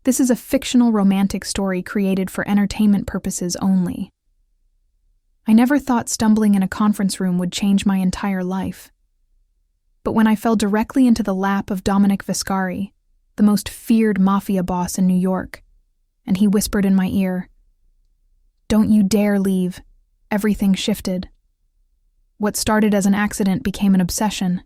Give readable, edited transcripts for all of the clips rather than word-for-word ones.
This is a fictional romantic story created for entertainment purposes only. I never thought stumbling in a conference room would change my entire life. But when I fell directly into the lap of Dominic Vescari, the most feared mafia boss in New York, and he whispered in my ear, "Don't you dare leave," everything shifted. What started as an accident became an obsession.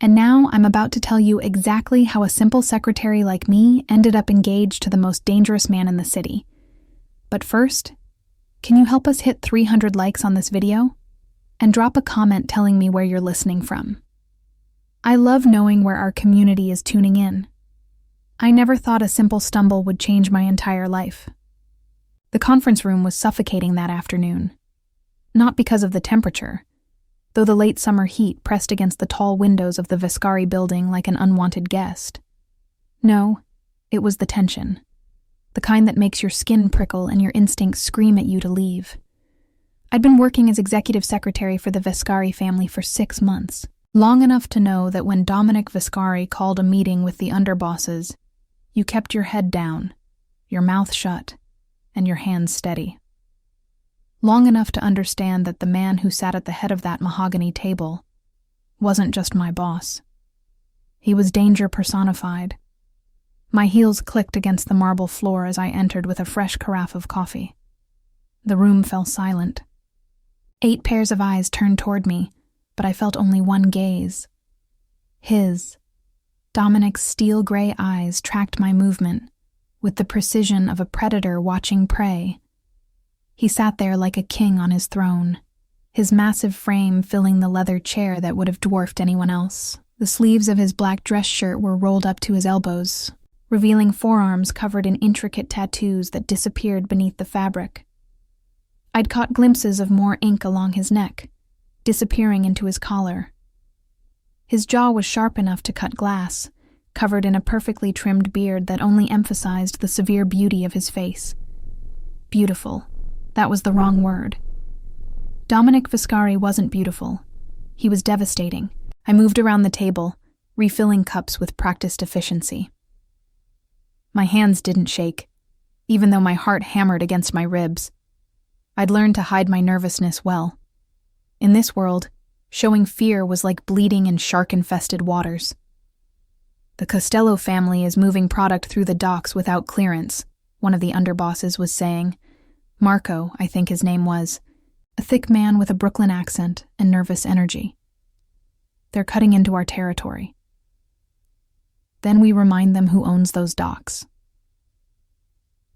And now I'm about to tell you exactly how a simple secretary like me ended up engaged to the most dangerous man in the city. But first, can you help us hit 300 likes on this video? And drop a comment telling me where you're listening from. I love knowing where our community is tuning in. I never thought a simple stumble would change my entire life. The conference room was suffocating that afternoon. Not because of the temperature, though the late summer heat pressed against the tall windows of the Vescari building like an unwanted guest. No, it was the tension. The kind that makes your skin prickle and your instincts scream at you to leave. I'd been working as executive secretary for the Vescari family for 6 months, long enough to know that when Dominic Vescari called a meeting with the underbosses, you kept your head down, your mouth shut, and your hands steady. Long enough to understand that the man who sat at the head of that mahogany table wasn't just my boss. He was danger personified. My heels clicked against the marble floor as I entered with a fresh carafe of coffee. The room fell silent. 8 pairs of eyes turned toward me, but I felt only one gaze. His. Dominic's steel-gray eyes tracked my movement with the precision of a predator watching prey. He sat there like a king on his throne, his massive frame filling the leather chair that would have dwarfed anyone else. The sleeves of his black dress shirt were rolled up to his elbows, revealing forearms covered in intricate tattoos that disappeared beneath the fabric. I'd caught glimpses of more ink along his neck, disappearing into his collar. His jaw was sharp enough to cut glass, covered in a perfectly trimmed beard that only emphasized the severe beauty of his face. Beautiful. That was the wrong word. Dominic Vescari wasn't beautiful. He was devastating. I moved around the table, refilling cups with practiced efficiency. My hands didn't shake, even though my heart hammered against my ribs. I'd learned to hide my nervousness well. In this world, showing fear was like bleeding in shark-infested waters. "The Costello family is moving product through the docks without clearance," one of the underbosses was saying. Marco, I think his name was, a thick man with a Brooklyn accent and nervous energy. "They're cutting into our territory." Then we remind them who owns those docks.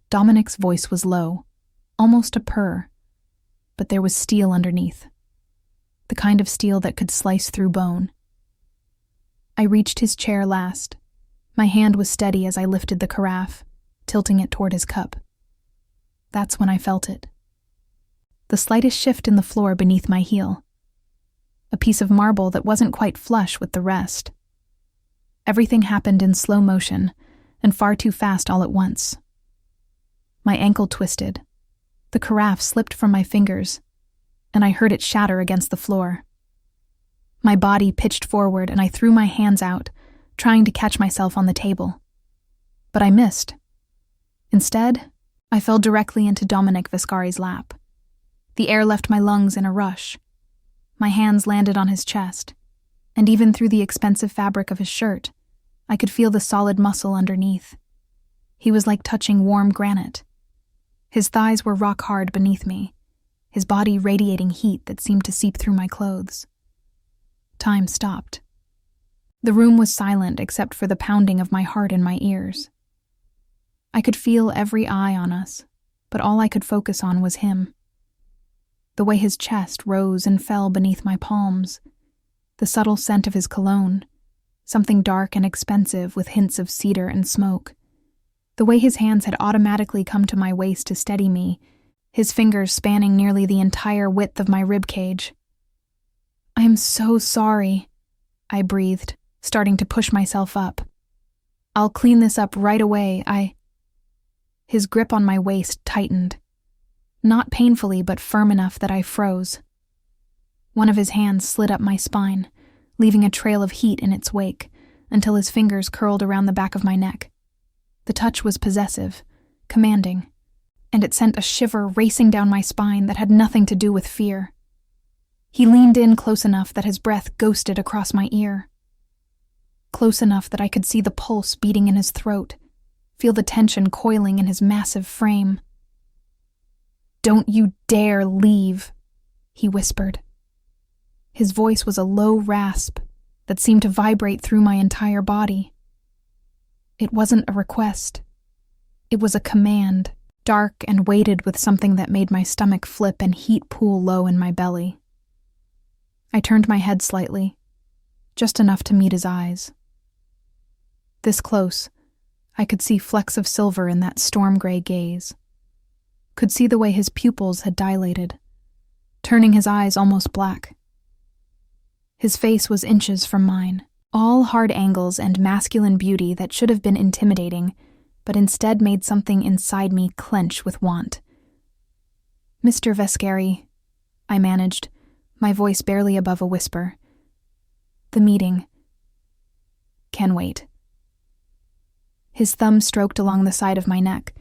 Dominic's voice was low, almost a purr, but there was steel underneath. The kind of steel that could slice through bone. I reached his chair last. My hand was steady as I lifted the carafe, tilting it toward his cup. That's when I felt it. The slightest shift in the floor beneath my heel. A piece of marble that wasn't quite flush with the rest. Everything happened in slow motion, and far too fast all at once. My ankle twisted. The carafe slipped from my fingers, and I heard it shatter against the floor. My body pitched forward and I threw my hands out, trying to catch myself on the table. But I missed. Instead, I fell directly into Dominic Vescari's lap. The air left my lungs in a rush. My hands landed on his chest, and even through the expensive fabric of his shirt, I could feel the solid muscle underneath. He was like touching warm granite. His thighs were rock hard beneath me, his body radiating heat that seemed to seep through my clothes. Time stopped. The room was silent except for the pounding of my heart in my ears. I could feel every eye on us, but all I could focus on was him. The way his chest rose and fell beneath my palms, the subtle scent of his cologne, something dark and expensive with hints of cedar and smoke. The way his hands had automatically come to my waist to steady me, his fingers spanning nearly the entire width of my ribcage. "I am so sorry," I breathed, starting to push myself up. "I'll clean this up right away, His grip on my waist tightened. Not painfully, but firm enough that I froze. One of his hands slid up my spine, leaving a trail of heat in its wake, until his fingers curled around the back of my neck. The touch was possessive, commanding, and it sent a shiver racing down my spine that had nothing to do with fear. He leaned in close enough that his breath ghosted across my ear. Close enough that I could see the pulse beating in his throat, feel the tension coiling in his massive frame. "Don't you dare leave," he whispered. His voice was a low rasp that seemed to vibrate through my entire body. It wasn't a request. It was a command, dark and weighted with something that made my stomach flip and heat pool low in my belly. I turned my head slightly, just enough to meet his eyes. This close, I could see flecks of silver in that storm-gray gaze. Could see the way his pupils had dilated, turning his eyes almost black. His face was inches from mine, all hard angles and masculine beauty that should have been intimidating, but instead made something inside me clench with want. "Mr. Vescari," I managed, my voice barely above a whisper. "The meeting can wait." His thumb stroked along the side of my neck,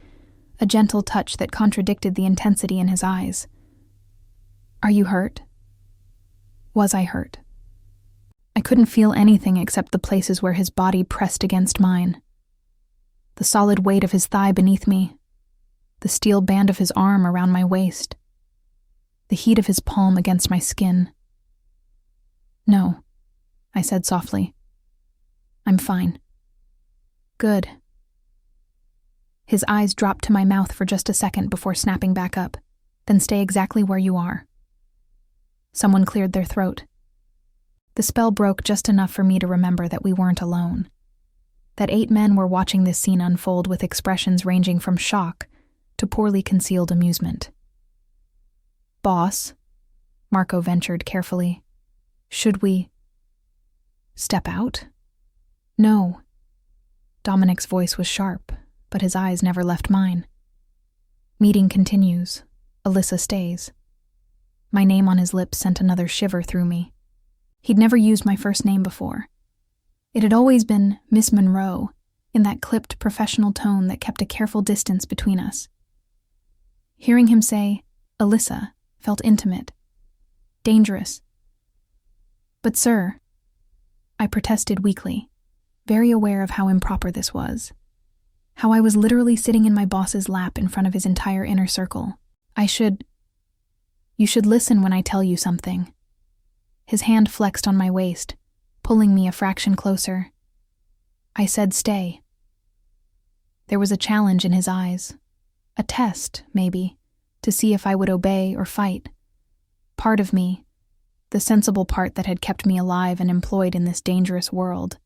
a gentle touch that contradicted the intensity in his eyes. "Are you hurt?" Was I hurt? I couldn't feel anything except the places where his body pressed against mine. The solid weight of his thigh beneath me, the steel band of his arm around my waist, the heat of his palm against my skin. "No," I said softly. "I'm fine." "Good." His eyes dropped to my mouth for just a second before snapping back up, then stay exactly where you are. Someone cleared their throat. The spell broke just enough for me to remember that we weren't alone, that 8 men were watching this scene unfold with expressions ranging from shock to poorly concealed amusement. "Boss," Marco ventured carefully, "should we step out?" "No." Dominic's voice was sharp, but his eyes never left mine. "Meeting continues. Alyssa stays." My name on his lips sent another shiver through me. He'd never used my first name before. It had always been Miss Monroe, in that clipped professional tone that kept a careful distance between us. Hearing him say Alyssa felt intimate, dangerous. "But sir," I protested weakly, very aware of how improper this was. How I was literally sitting in my boss's lap in front of his entire inner circle. You should listen when I tell you something." His hand flexed on my waist, pulling me a fraction closer. I said stay. There was a challenge in his eyes. A test, maybe, to see if I would obey or fight. Part of me, the sensible part that had kept me alive and employed in this dangerous world,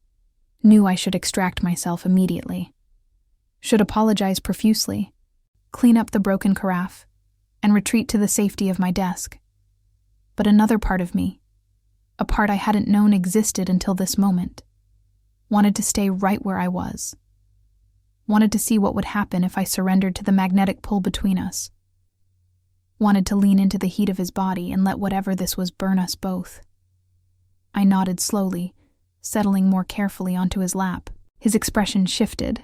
knew I should extract myself immediately. Should apologize profusely, clean up the broken carafe, and retreat to the safety of my desk. But another part of me, a part I hadn't known existed until this moment, wanted to stay right where I was. Wanted to see what would happen if I surrendered to the magnetic pull between us. Wanted to lean into the heat of his body and let whatever this was burn us both. I nodded slowly, settling more carefully onto his lap. His expression shifted.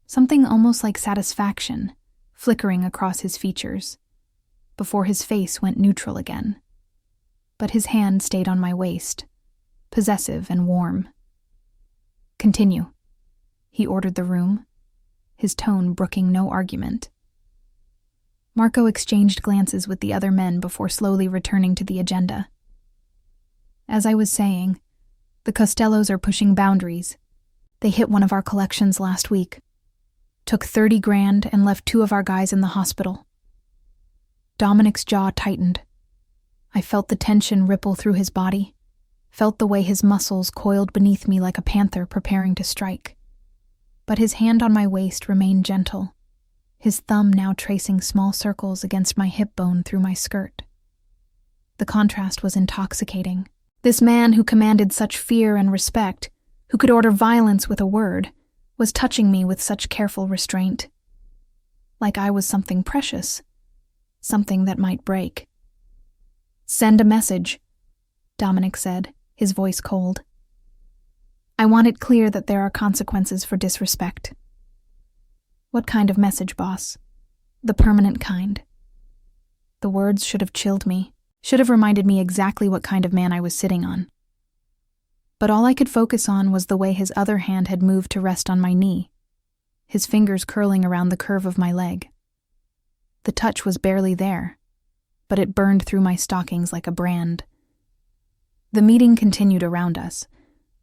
Something almost like satisfaction, flickering across his features, before his face went neutral again. But his hand stayed on my waist, possessive and warm. "Continue," he ordered the room, his tone brooking no argument. Marco exchanged glances with the other men before slowly returning to the agenda. "As I was saying, the Costellos are pushing boundaries. They hit one of our collections last week. Took 30 grand and left 2 of our guys in the hospital." Dominic's jaw tightened. I felt the tension ripple through his body, felt the way his muscles coiled beneath me like a panther preparing to strike. But his hand on my waist remained gentle, his thumb now tracing small circles against my hip bone through my skirt. The contrast was intoxicating. This man who commanded such fear and respect, who could order violence with a word, was touching me with such careful restraint. Like I was something precious, something that might break. "Send a message," Dominic said, his voice cold. "I want it clear that there are consequences for disrespect." What kind of message, boss? The permanent kind. The words should have chilled me, should have reminded me exactly what kind of man I was sitting on. But all I could focus on was the way his other hand had moved to rest on my knee, his fingers curling around the curve of my leg. The touch was barely there, but it burned through my stockings like a brand. The meeting continued around us,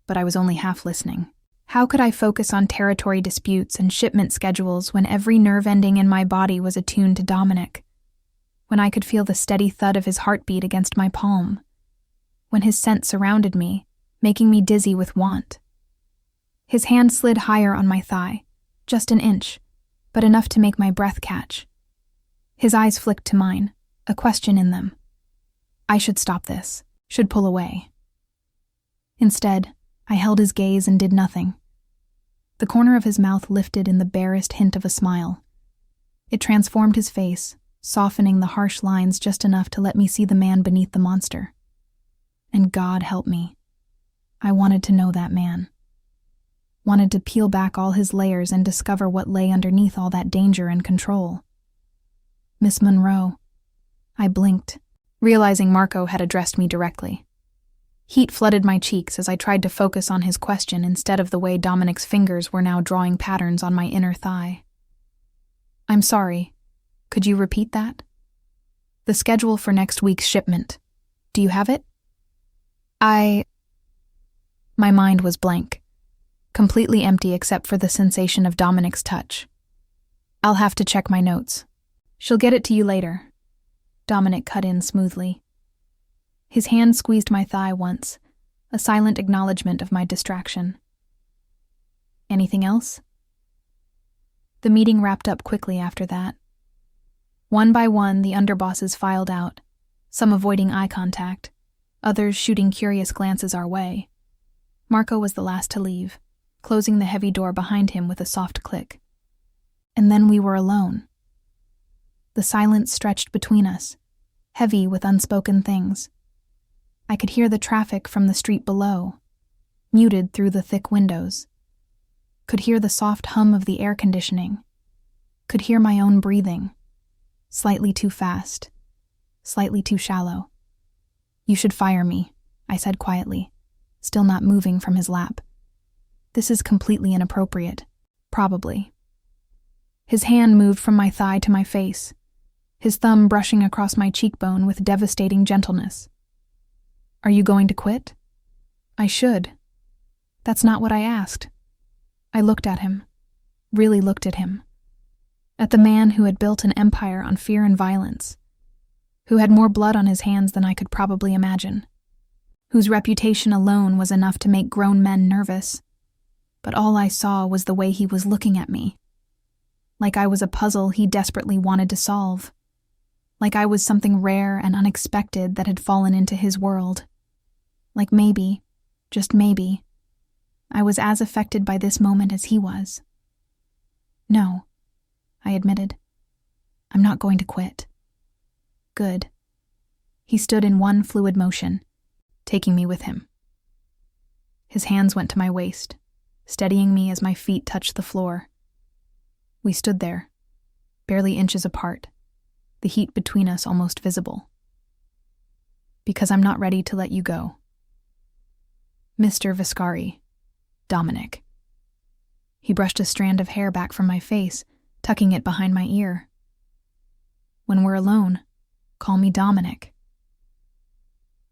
but I was only half listening. How could I focus on territory disputes and shipment schedules when every nerve ending in my body was attuned to Dominic? When I could feel the steady thud of his heartbeat against my palm? When his scent surrounded me, making me dizzy with want? His hand slid higher on my thigh, just an inch, but enough to make my breath catch. His eyes flicked to mine, a question in them. I should stop this, should pull away. Instead, I held his gaze and did nothing. The corner of his mouth lifted in the barest hint of a smile. It transformed his face, softening the harsh lines just enough to let me see the man beneath the monster. And God help me. I wanted to know that man. Wanted to peel back all his layers and discover what lay underneath all that danger and control. Miss Monroe. I blinked, realizing Marco had addressed me directly. Heat flooded my cheeks as I tried to focus on his question instead of the way Dominic's fingers were now drawing patterns on my inner thigh. I'm sorry. Could you repeat that? The schedule for next week's shipment. Do you have it? My mind was blank, completely empty except for the sensation of Dominic's touch. I'll have to check my notes. She'll get it to you later. Dominic cut in smoothly. His hand squeezed my thigh once, a silent acknowledgement of my distraction. Anything else? The meeting wrapped up quickly after that. One by one, the underbosses filed out, some avoiding eye contact, others shooting curious glances our way. Marco was the last to leave, closing the heavy door behind him with a soft click. And then we were alone. The silence stretched between us, heavy with unspoken things. I could hear the traffic from the street below, muted through the thick windows. Could hear the soft hum of the air conditioning. Could hear my own breathing. Slightly too fast. Slightly too shallow. You should fire me, I said quietly, still not moving from his lap. This is completely inappropriate. Probably. His hand moved from my thigh to my face, his thumb brushing across my cheekbone with devastating gentleness. Are you going to quit? I should. That's not what I asked. I looked at him, really looked at him. At the man who had built an empire on fear and violence, who had more blood on his hands than I could probably imagine, whose reputation alone was enough to make grown men nervous. But all I saw was the way he was looking at me. Like I was a puzzle he desperately wanted to solve. Like I was something rare and unexpected that had fallen into his world. Like maybe, just maybe, I was as affected by this moment as he was. No, I admitted. I'm not going to quit. Good. He stood in one fluid motion, taking me with him. His hands went to my waist, steadying me as my feet touched the floor. We stood there, barely inches apart, the heat between us almost visible. Because I'm not ready to let you go. Mr. Vescari, Dominic. He brushed a strand of hair back from my face, tucking it behind my ear. When we're alone, call me Dominic.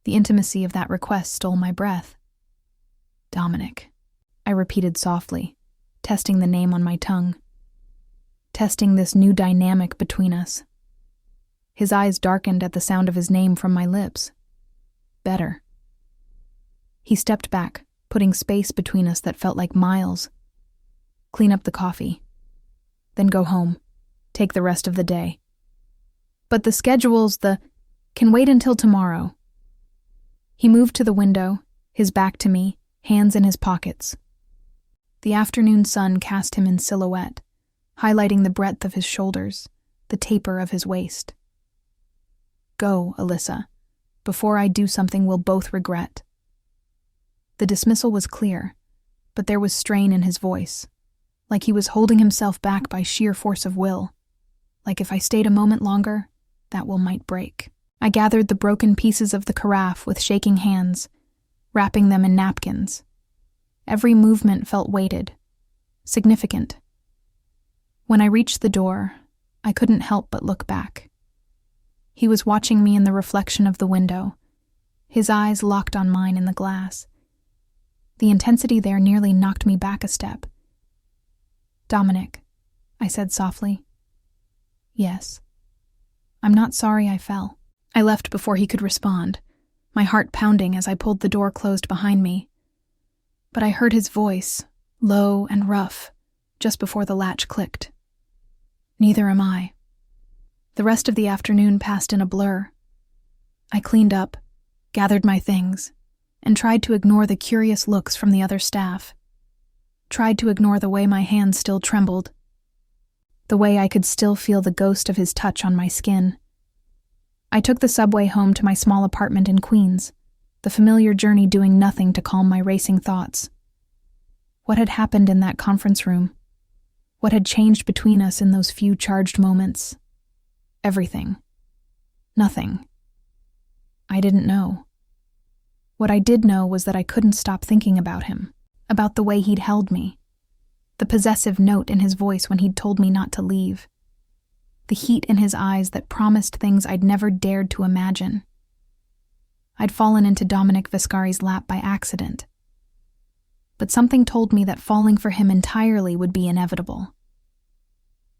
The intimacy of that request stole my breath. Dominic, I repeated softly, testing the name on my tongue. Testing this new dynamic between us. His eyes darkened at the sound of his name from my lips. Better. He stepped back, putting space between us that felt like miles. Clean up the coffee. Then go home. Take the rest of the day. But the schedules, can wait until tomorrow. He moved to the window, his back to me, hands in his pockets. The afternoon sun cast him in silhouette, highlighting the breadth of his shoulders, the taper of his waist. Go, Alyssa, before I do something we'll both regret. The dismissal was clear, but there was strain in his voice. like he was holding himself back by sheer force of will, like if I stayed a moment longer, that will might break. I gathered the broken pieces of the carafe with shaking hands, wrapping them in napkins. Every movement felt weighted, significant. When I reached the door, I couldn't help but look back. He was watching me in the reflection of the window, his eyes locked on mine in the glass. The intensity there nearly knocked me back a step. "Dominic," I said softly. "Yes." "I'm not sorry I fell." I left before he could respond, my heart pounding as I pulled the door closed behind me. But I heard his voice, low and rough, just before the latch clicked. "Neither am I." The rest of the afternoon passed in a blur. I cleaned up, gathered my things, and tried to ignore the curious looks from the other staff. Tried to ignore the way my hands still trembled, the way I could still feel the ghost of his touch on my skin. I took the subway home to my small apartment in Queens, the familiar journey doing nothing to calm my racing thoughts. What had happened in that conference room? What had changed between us in those few charged moments? Everything. Nothing. I didn't know. What I did know was that I couldn't stop thinking about him, about the way he'd held me, the possessive note in his voice when he'd told me not to leave, the heat in his eyes that promised things I'd never dared to imagine. I'd fallen into Dominic Vescari's lap by accident, but something told me that falling for him entirely would be inevitable.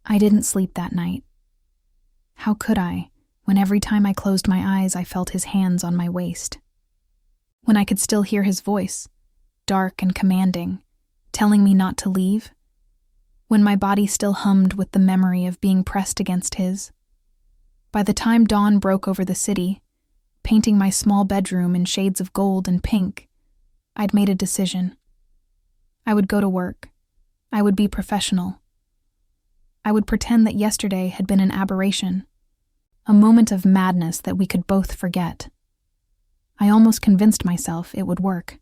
I didn't sleep that night. How could I, when every time I closed my eyes I felt his hands on my waist? When I could still hear his voice, dark and commanding, telling me not to leave? When my body still hummed with the memory of being pressed against his? By the time dawn broke over the city, painting my small bedroom in shades of gold and pink, I'd made a decision. I would go to work. I would be professional. I would pretend that yesterday had been an aberration, a moment of madness that we could both forget. I almost convinced myself it would work.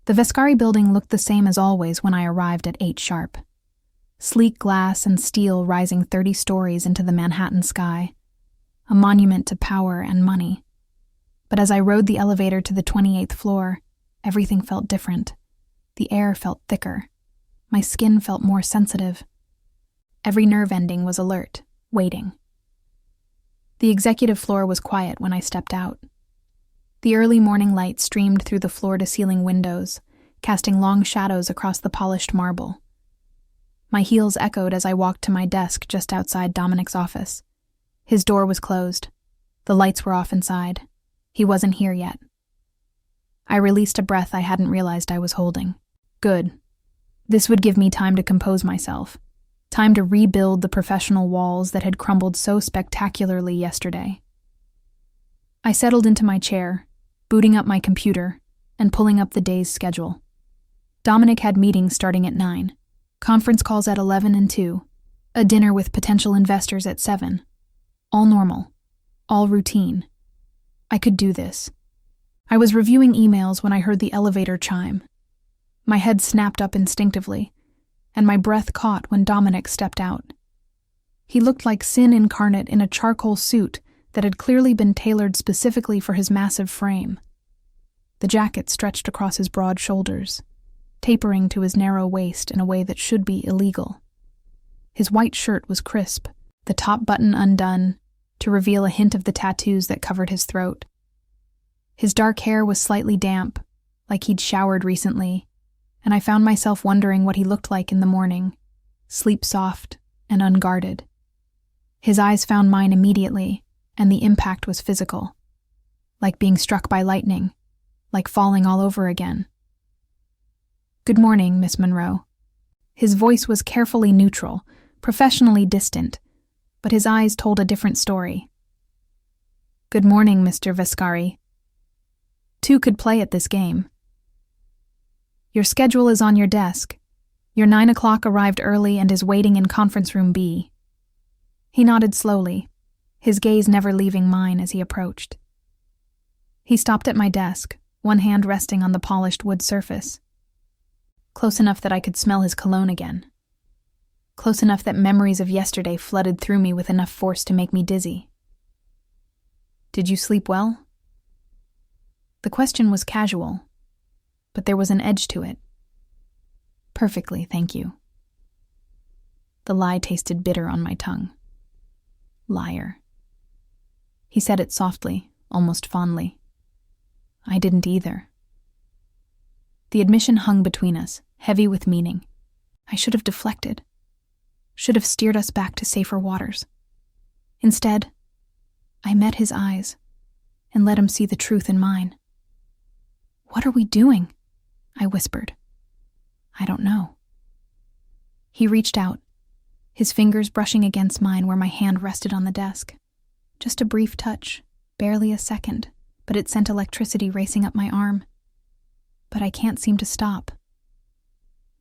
The Vescari building looked the same as always when I arrived at 8 sharp. Sleek glass and steel rising 30 stories into the Manhattan sky, a monument to power and money. But as I rode the elevator to the 28th floor, everything felt different. The air felt thicker. My skin felt more sensitive. Every nerve ending was alert, waiting. The executive floor was quiet when I stepped out. The early morning light streamed through the floor-to-ceiling windows, casting long shadows across the polished marble. My heels echoed as I walked to my desk just outside Dominic's office. His door was closed. The lights were off inside. He wasn't here yet. I released a breath I hadn't realized I was holding. Good. This would give me time to compose myself. Time to rebuild the professional walls that had crumbled so spectacularly yesterday. I settled into my chair, booting up my computer, and pulling up the day's schedule. Dominic had meetings starting at 9, conference calls at 11 and 2, a dinner with potential investors at 7. All normal, all routine. I could do this. I was reviewing emails when I heard the elevator chime. My head snapped up instinctively, and my breath caught when Dominic stepped out. He looked like sin incarnate in a charcoal suit that had clearly been tailored specifically for his massive frame. The jacket stretched across his broad shoulders, tapering to his narrow waist in a way that should be illegal. His white shirt was crisp, the top button undone, to reveal a hint of the tattoos that covered his throat. His dark hair was slightly damp, like he'd showered recently, and I found myself wondering what he looked like in the morning, sleep-soft and unguarded. His eyes found mine immediately, and the impact was physical, like being struck by lightning, like falling all over again. "Good morning, Miss Monroe." His voice was carefully neutral, professionally distant, but his eyes told a different story. "Good morning, Mr. Vescari." Two could play at this game. "Your schedule is on your desk. Your 9 o'clock arrived early and is waiting in conference room B." He nodded slowly, his gaze never leaving mine as he approached. He stopped at my desk, one hand resting on the polished wood surface. close enough that I could smell his cologne again. Close enough that memories of yesterday flooded through me with enough force to make me dizzy. "Did you sleep well?" The question was casual, but there was an edge to it. "Perfectly, thank you." The lie tasted bitter on my tongue. Liar. He said it softly, almost fondly. I didn't either. The admission hung between us, heavy with meaning. I should have deflected. Should have steered us back to safer waters. Instead, I met his eyes and let him see the truth in mine. "What are we doing?" I whispered. "I don't know." He reached out, his fingers brushing against mine where my hand rested on the desk. Just a brief touch, barely a second, but it sent electricity racing up my arm. But I can't seem to stop.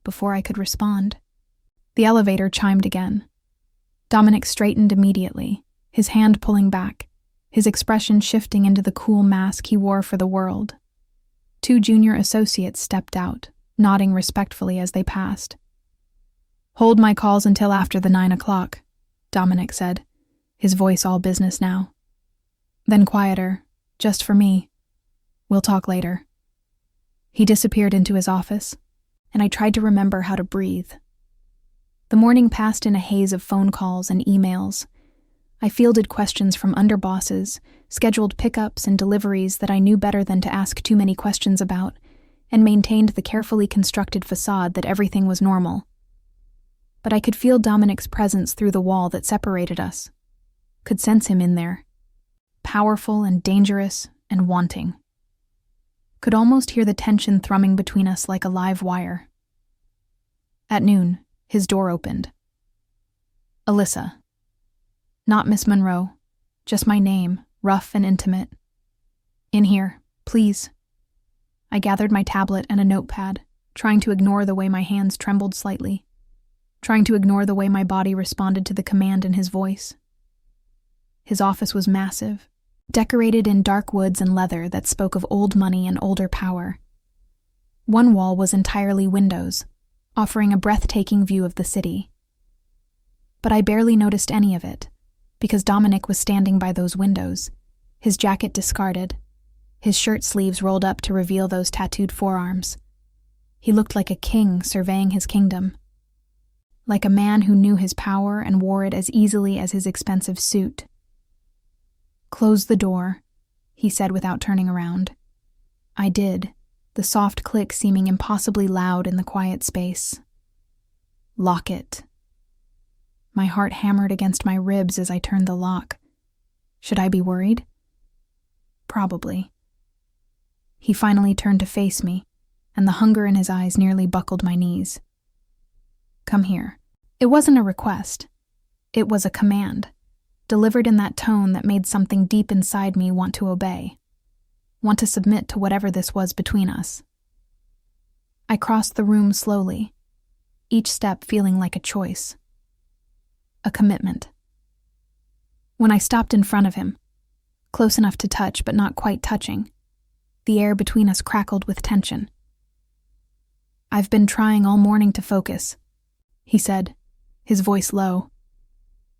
Before I could respond, the elevator chimed again. Dominic straightened immediately, his hand pulling back, his expression shifting into the cool mask he wore for the world. 2 junior associates stepped out, nodding respectfully as they passed. "Hold my calls until after the 9 o'clock, Dominic said, his voice all business now. Then quieter, "Just for me. We'll talk later." He disappeared into his office, and I tried to remember how to breathe. The morning passed in a haze of phone calls and emails. I fielded questions from underbosses, scheduled pickups and deliveries that I knew better than to ask too many questions about, and maintained the carefully constructed facade that everything was normal. But I could feel Dominic's presence through the wall that separated us. Could sense him in there. Powerful and dangerous and wanting. Could almost hear the tension thrumming between us like a live wire. At noon, his door opened. "Alyssa." Not Miss Monroe, just my name, rough and intimate. "In here, please." I gathered my tablet and a notepad, trying to ignore the way my hands trembled slightly, trying to ignore the way my body responded to the command in his voice. His office was massive, decorated in dark woods and leather that spoke of old money and older power. One wall was entirely windows, offering a breathtaking view of the city. But I barely noticed any of it, because Dominic was standing by those windows, his jacket discarded, his shirt sleeves rolled up to reveal those tattooed forearms. He looked like a king surveying his kingdom. Like a man who knew his power and wore it as easily as his expensive suit. "Close the door," he said without turning around. I did, the soft click seeming impossibly loud in the quiet space. "Lock it." My heart hammered against my ribs as I turned the lock. Should I be worried? Probably. He finally turned to face me, and the hunger in his eyes nearly buckled my knees. "Come here." It wasn't a request. It was a command, delivered in that tone that made something deep inside me want to obey, want to submit to whatever this was between us. I crossed the room slowly, each step feeling like a choice. A commitment. When I stopped in front of him, close enough to touch but not quite touching, the air between us crackled with tension. "I've been trying all morning to focus," he said, his voice low.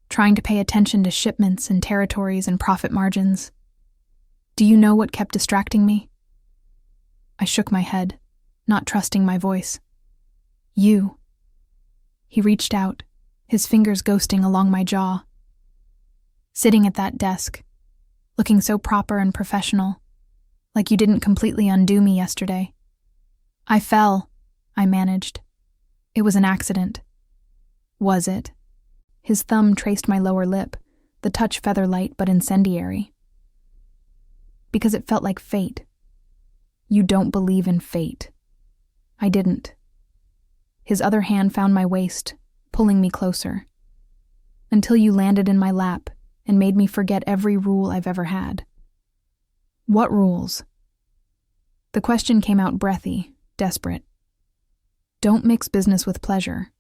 "Trying to pay attention to shipments and territories and profit margins. Do you know what kept distracting me?" I shook my head, not trusting my voice. "You." He reached out, his fingers ghosting along my jaw. "Sitting at that desk, looking so proper and professional, like you didn't completely undo me yesterday." "I fell," I managed. "It was an accident." "Was it?" His thumb traced my lower lip, the touch feather-light but incendiary. "Because it felt like fate." "You don't believe in fate." I didn't. His other hand found my waist, pulling me closer. "Until you landed in my lap and made me forget every rule I've ever had." "What rules?" The question came out breathy, desperate. "Don't mix business with pleasure.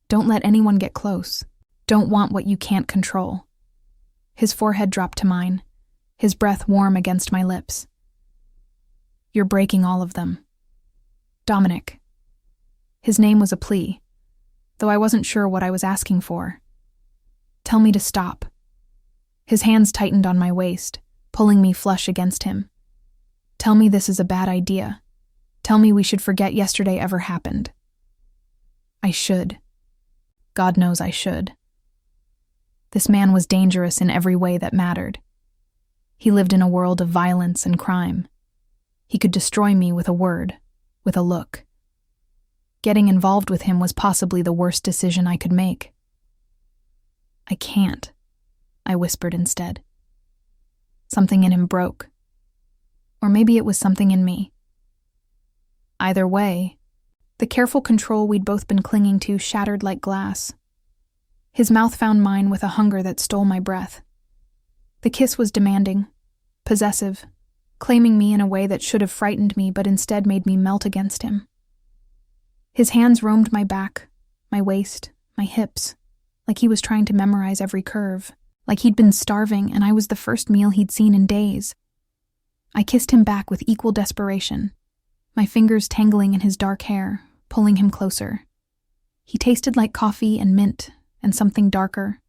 Don't let anyone get close. Don't want what you can't control." His forehead dropped to mine, his breath warm against my lips. "You're breaking all of them." "Dominic." His name was a plea, though I wasn't sure what I was asking for. Tell me to stop. His hands tightened on my waist, pulling me flush against him. Tell me this is a bad idea. Tell me we should forget yesterday ever happened. I should. God knows I should. This man was dangerous in every way that mattered. He lived in a world of violence and crime. He could destroy me with a word, with a look. Getting involved with him was possibly the worst decision I could make. I can't, I whispered instead. Something in him broke. Or maybe it was something in me. Either way, the careful control we'd both been clinging to shattered like glass. His mouth found mine with a hunger that stole my breath. The kiss was demanding, possessive, claiming me in a way that should have frightened me but instead made me melt against him. His hands roamed my back, my waist, my hips, like he was trying to memorize every curve, like he'd been starving and I was the first meal he'd seen in days. I kissed him back with equal desperation, my fingers tangling in his dark hair, pulling him closer. He tasted like coffee and mint and something darker,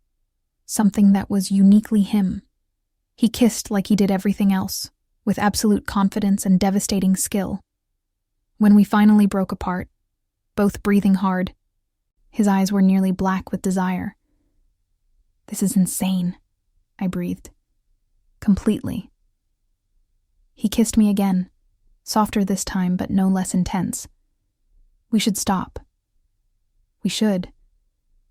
something that was uniquely him. He kissed like he did everything else, with absolute confidence and devastating skill. When we finally broke apart, both breathing hard, his eyes were nearly black with desire. This is insane, I breathed. Completely. He kissed me again, softer this time but no less intense. We should stop. We should.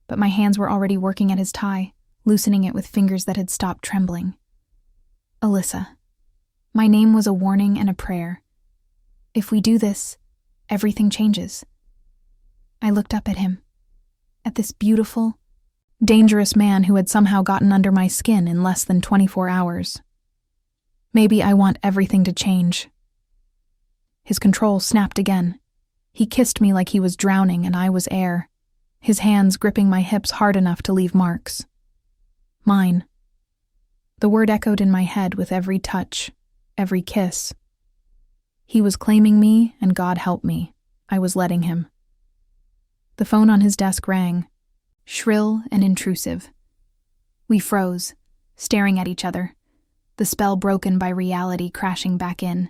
But my hands were already working at his tie, loosening it with fingers that had stopped trembling. Alyssa. My name was a warning and a prayer. If we do this, everything changes. I looked up at him, at this beautiful, dangerous man who had somehow gotten under my skin in less than 24 hours. Maybe I want everything to change. His control snapped again. He kissed me like he was drowning and I was air, his hands gripping my hips hard enough to leave marks. Mine. The word echoed in my head with every touch, every kiss. He was claiming me, and God help me, I was letting him. The phone on his desk rang, shrill and intrusive. We froze, staring at each other, the spell broken by reality crashing back in.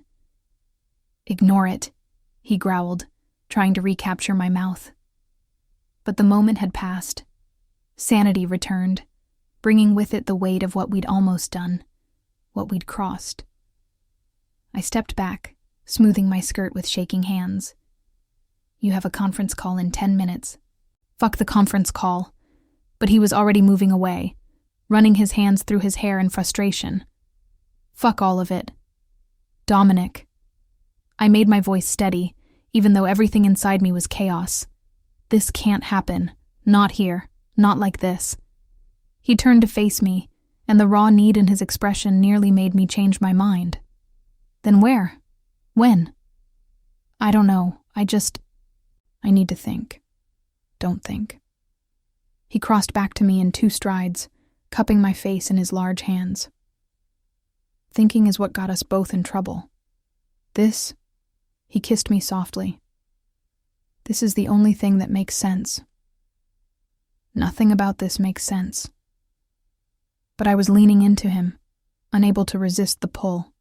Ignore it, he growled, trying to recapture my mouth. But the moment had passed. Sanity returned, bringing with it the weight of what we'd almost done, what we'd crossed. I stepped back, smoothing my skirt with shaking hands. You have a conference call in 10 minutes. Fuck the conference call. But he was already moving away, running his hands through his hair in frustration. Fuck all of it. Dominic. I made my voice steady, even though everything inside me was chaos. This can't happen. Not here. Not like this. He turned to face me, and the raw need in his expression nearly made me change my mind. Then where? When? I don't know. I need to think. Don't think. He crossed back to me in 2 strides, cupping my face in his large hands. Thinking is what got us both in trouble. This, he kissed me softly. This is the only thing that makes sense. Nothing about this makes sense. But I was leaning into him, unable to resist the pull.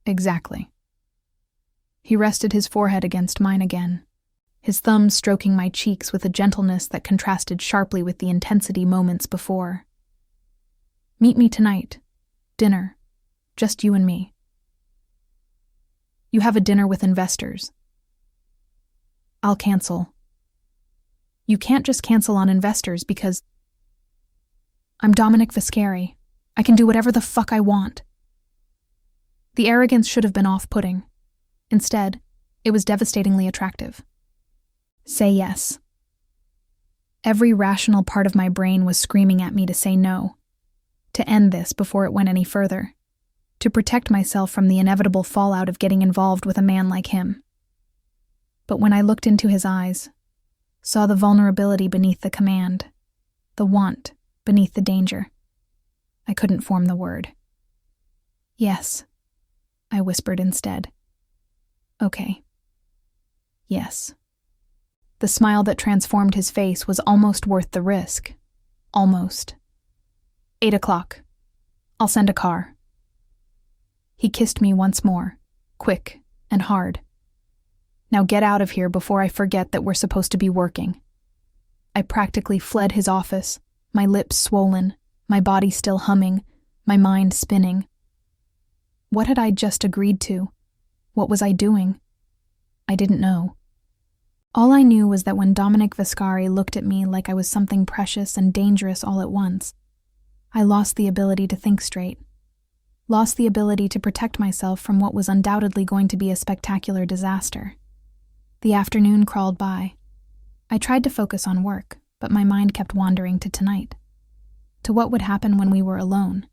Exactly. He rested his forehead against mine again, his thumbs stroking my cheeks with a gentleness that contrasted sharply with the intensity moments before. Meet me tonight. Dinner. Just you and me. You have a dinner with investors. I'll cancel. You can't just cancel on investors because I'm Dominic Vescari. I can do whatever the fuck I want. The arrogance should have been off-putting. Instead, it was devastatingly attractive. Say yes. Every rational part of my brain was screaming at me to say no, to end this before it went any further, to protect myself from the inevitable fallout of getting involved with a man like him. But when I looked into his eyes, saw the vulnerability beneath the command, the want beneath the danger, I couldn't form the word. Yes, I whispered instead. Okay. Yes. The smile that transformed his face was almost worth the risk. Almost. 8 o'clock. I'll send a car. He kissed me once more, quick and hard. Now get out of here before I forget that we're supposed to be working. I practically fled his office, my lips swollen, my body still humming, my mind spinning. What had I just agreed to? What was I doing? I didn't know. All I knew was that when Dominic Vescari looked at me like I was something precious and dangerous all at once, I lost the ability to think straight. Lost the ability to protect myself from what was undoubtedly going to be a spectacular disaster. The afternoon crawled by. I tried to focus on work, but my mind kept wandering to tonight. To what would happen when we were alone,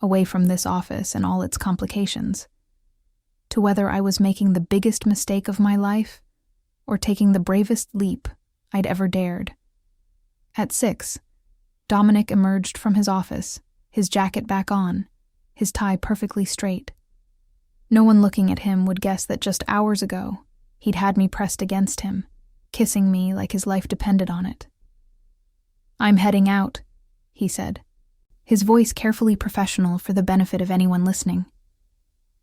away from this office and all its complications. To whether I was making the biggest mistake of my life, or taking the bravest leap I'd ever dared. At 6, Dominic emerged from his office, his jacket back on, his tie perfectly straight. No one looking at him would guess that just hours ago, he'd had me pressed against him, kissing me like his life depended on it. "I'm heading out," he said, his voice carefully professional for the benefit of anyone listening.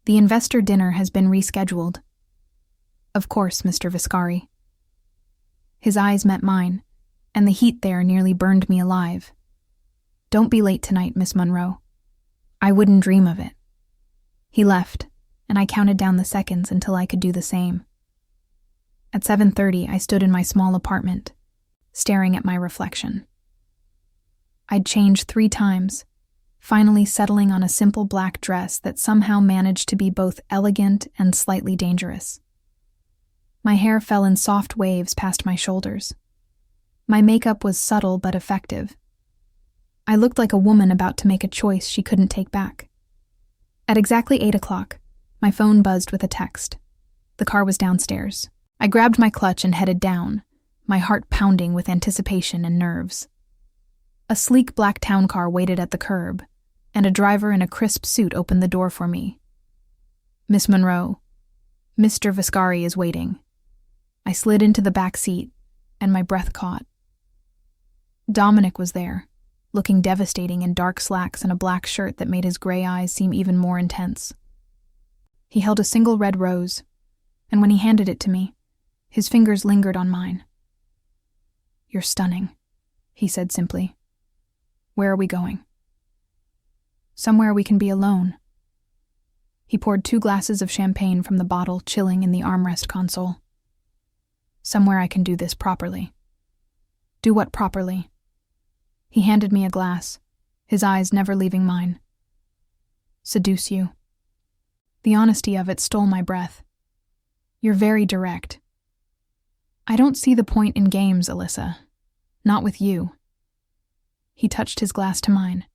"The investor dinner has been rescheduled." "Of course, Mr. Vescari." His eyes met mine, and the heat there nearly burned me alive. "Don't be late tonight, Miss Monroe." "I wouldn't dream of it." He left, and I counted down the seconds until I could do the same. At 7:30, I stood in my small apartment, staring at my reflection. I'd changed 3 times, finally settling on a simple black dress that somehow managed to be both elegant and slightly dangerous. My hair fell in soft waves past my shoulders. My makeup was subtle but effective. I looked like a woman about to make a choice she couldn't take back. At exactly 8 o'clock, my phone buzzed with a text. The car was downstairs. I grabbed my clutch and headed down, my heart pounding with anticipation and nerves. A sleek black town car waited at the curb, and a driver in a crisp suit opened the door for me. "Miss Monroe, Mr. Vescari is waiting." I slid into the back seat, and my breath caught. Dominic was there, looking devastating in dark slacks and a black shirt that made his gray eyes seem even more intense. He held a single red rose, and when he handed it to me, his fingers lingered on mine. "You're stunning," he said simply. "Where are we going?" "Somewhere we can be alone." He poured 2 glasses of champagne from the bottle, chilling in the armrest console. "Somewhere I can do this properly." "Do what properly?" He handed me a glass, his eyes never leaving mine. "Seduce you." The honesty of it stole my breath. "You're very direct." "I don't see the point in games, Alyssa. Not with you." He touched his glass to mine.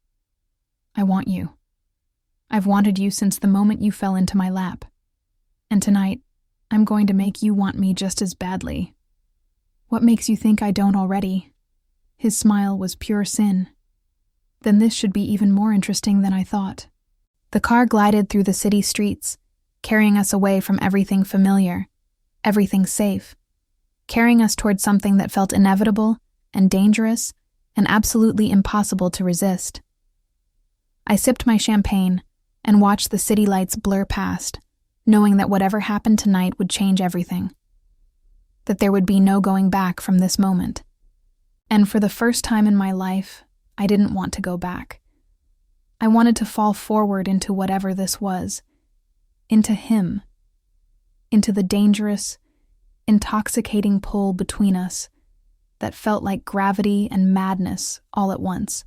"I want you. I've wanted you since the moment you fell into my lap. And tonight, I'm going to make you want me just as badly." "What makes you think I don't already?" His smile was pure sin. "Then this should be even more interesting than I thought." The car glided through the city streets, carrying us away from everything familiar, everything safe, carrying us toward something that felt inevitable and dangerous and absolutely impossible to resist. I sipped my champagne and watched the city lights blur past, knowing that whatever happened tonight would change everything. That there would be no going back from this moment. And for the first time in my life, I didn't want to go back. I wanted to fall forward into whatever this was, into him, into the dangerous, intoxicating pull between us that felt like gravity and madness all at once.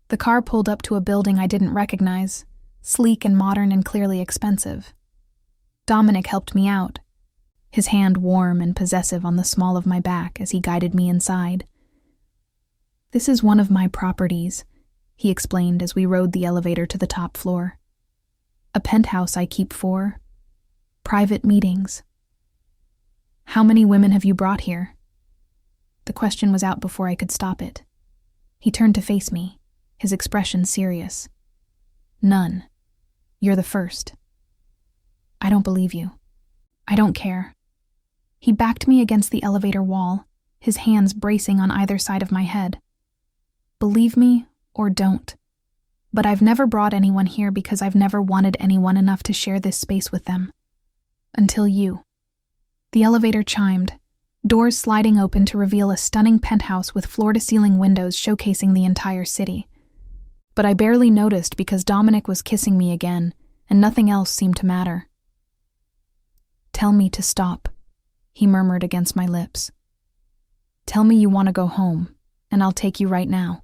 The car pulled up to a building I didn't recognize, sleek and modern and clearly expensive. Dominic helped me out, his hand warm and possessive on the small of my back as he guided me inside. "This is one of my properties," he explained as we rode the elevator to the top floor. "A penthouse I keep for private meetings." "How many women have you brought here?" The question was out before I could stop it. He turned to face me, his expression serious. "None. You're the first." "I don't believe you." "I don't care." He backed me against the elevator wall, his hands bracing on either side of my head. Believe me or don't, but I've never brought anyone here because I've never wanted anyone enough to share this space with them. Until you. The elevator chimed, doors sliding open to reveal a stunning penthouse with floor-to-ceiling windows showcasing the entire city. But I barely noticed because Dominic was kissing me again, and nothing else seemed to matter. "Tell me to stop," he murmured against my lips. "Tell me you want to go home, and I'll take you right now."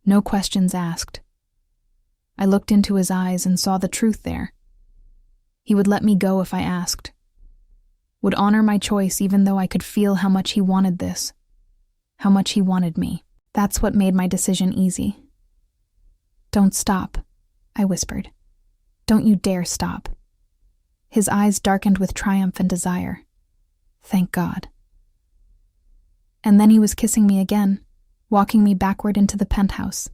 No questions asked. I looked into his eyes and saw the truth there. He would let me go if I asked. Would honor my choice even though I could feel how much he wanted this. How much he wanted me. That's what made my decision easy. "Don't stop," I whispered. "Don't you dare stop." His eyes darkened with triumph and desire. Thank God. And then he was kissing me again, walking me backward into the penthouse,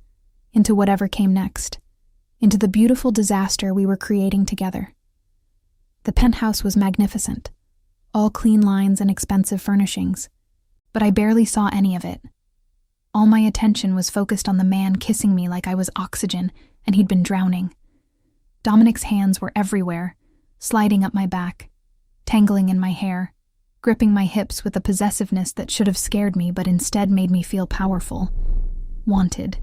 into whatever came next, into the beautiful disaster we were creating together. The penthouse was magnificent, all clean lines and expensive furnishings, but I barely saw any of it. All my attention was focused on the man kissing me like I was oxygen and he'd been drowning. Dominic's hands were everywhere, sliding up my back, tangling in my hair, gripping my hips with a possessiveness that should have scared me but instead made me feel powerful, wanted,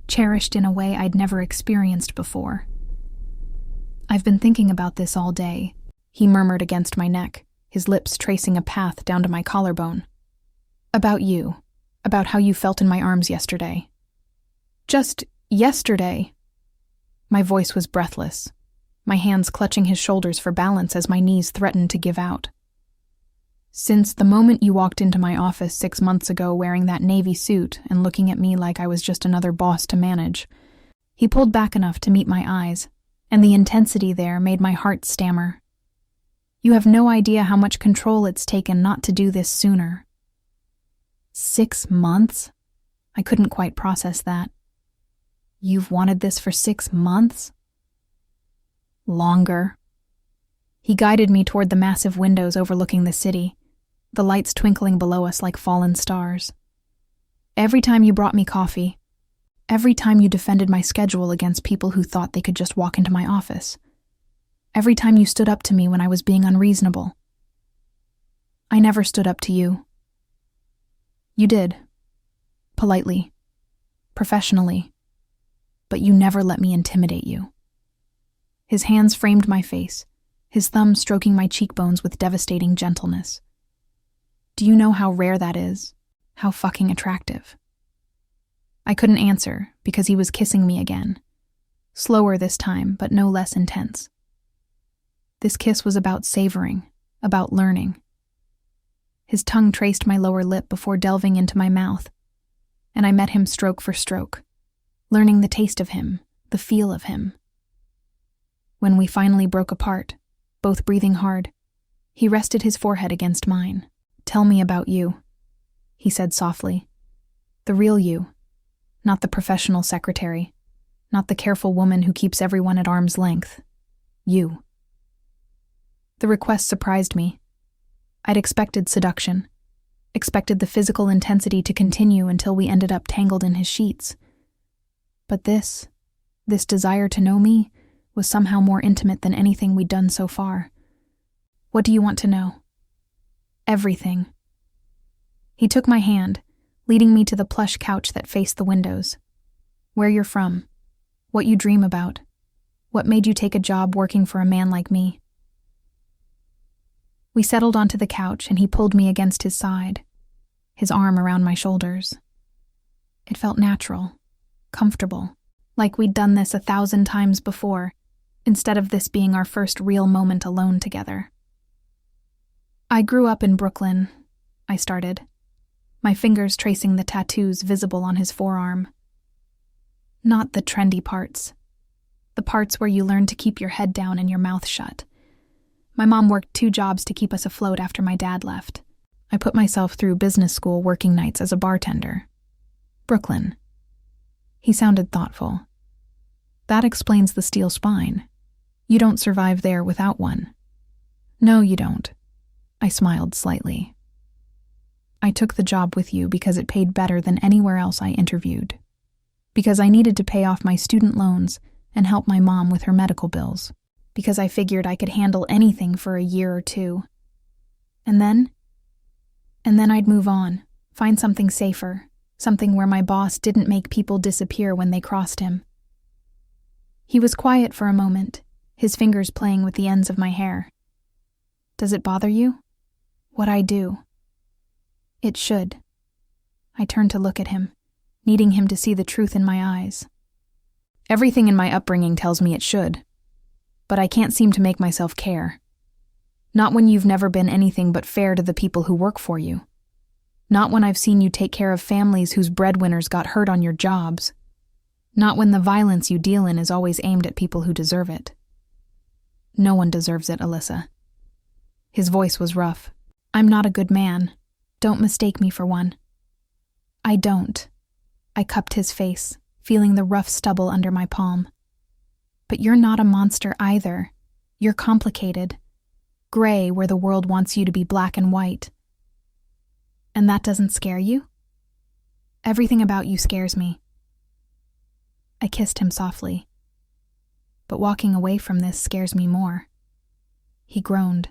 cherished in a way I'd never experienced before. "I've been thinking about this all day," he murmured against my neck, his lips tracing a path down to my collarbone. "About you, about how you felt in my arms yesterday." "Just yesterday?" My voice was breathless, my hands clutching his shoulders for balance as my knees threatened to give out. "Since the moment you walked into my office 6 months ago wearing that navy suit and looking at me like I was just another boss to manage." He pulled back enough to meet my eyes, and the intensity there made my heart stammer. "You have no idea how much control it's taken not to do this sooner." 6 months? I couldn't quite process that. "You've wanted this for 6 months?" "Longer." He guided me toward the massive windows overlooking the city, the lights twinkling below us like fallen stars. "Every time you brought me coffee, every time you defended my schedule against people who thought they could just walk into my office, every time you stood up to me when I was being unreasonable." "I never stood up to you." "You did. Politely. Professionally. But you never let me intimidate you." His hands framed my face, his thumbs stroking my cheekbones with devastating gentleness. "Do you know how rare that is? How fucking attractive?" I couldn't answer because he was kissing me again. Slower this time, but no less intense. This kiss was about savoring, about learning. His tongue traced my lower lip before delving into my mouth, and I met him stroke for stroke, learning the taste of him, the feel of him. When we finally broke apart, both breathing hard, he rested his forehead against mine. "Tell me about you," he said softly. "The real you, not the professional secretary, not the careful woman who keeps everyone at arm's length. You." The request surprised me. I'd expected seduction, expected the physical intensity to continue until we ended up tangled in his sheets. But this desire to know me, was somehow more intimate than anything we'd done so far. "What do you want to know?" "Everything." He took my hand, leading me to the plush couch that faced the windows. "Where you're from, what you dream about, what made you take a job working for a man like me." We settled onto the couch and he pulled me against his side, his arm around my shoulders. It felt natural, comfortable, like we'd done this 1,000 times before, instead of this being our first real moment alone together. "I grew up in Brooklyn," I started, my fingers tracing the tattoos visible on his forearm. "Not the trendy parts. The parts where you learn to keep your head down and your mouth shut. My mom worked 2 jobs to keep us afloat after my dad left. I put myself through business school working nights as a bartender. Brooklyn." He sounded thoughtful. "That explains the steel spine. You don't survive there without one." "No, you don't. I smiled slightly. I took the job with you because it paid better than anywhere else I interviewed. Because I needed to pay off my student loans and help my mom with her medical bills. Because I figured I could handle anything for a year or two. And then I'd move on, find something safer, something where my boss didn't make people disappear when they crossed him. He was quiet for a moment, his fingers playing with the ends of my hair. Does it bother you? What I do? It should. I turned to look at him, needing him to see the truth in my eyes. Everything in my upbringing tells me it should, but I can't seem to make myself care. Not when you've never been anything but fair to the people who work for you. Not when I've seen you take care of families whose breadwinners got hurt on your jobs. Not when the violence you deal in is always aimed at people who deserve it. No one deserves it, Alyssa. His voice was rough. I'm not a good man. Don't mistake me for one. I don't. I cupped his face, feeling the rough stubble under my palm. But you're not a monster either. You're complicated. Gray where the world wants you to be black and white. And that doesn't scare you? Everything about you scares me. I kissed him softly. But walking away from this scares me more. He groaned,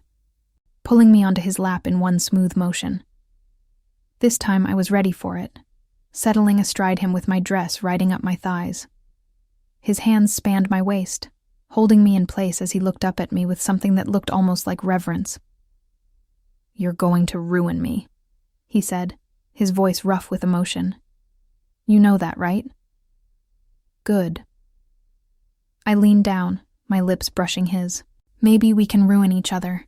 pulling me onto his lap in one smooth motion. This time I was ready for it, settling astride him with my dress riding up my thighs. His hands spanned my waist, holding me in place as he looked up at me with something that looked almost like reverence. You're going to ruin me, he said, his voice rough with emotion. You know that, right? Good. I leaned down, my lips brushing his. Maybe we can ruin each other.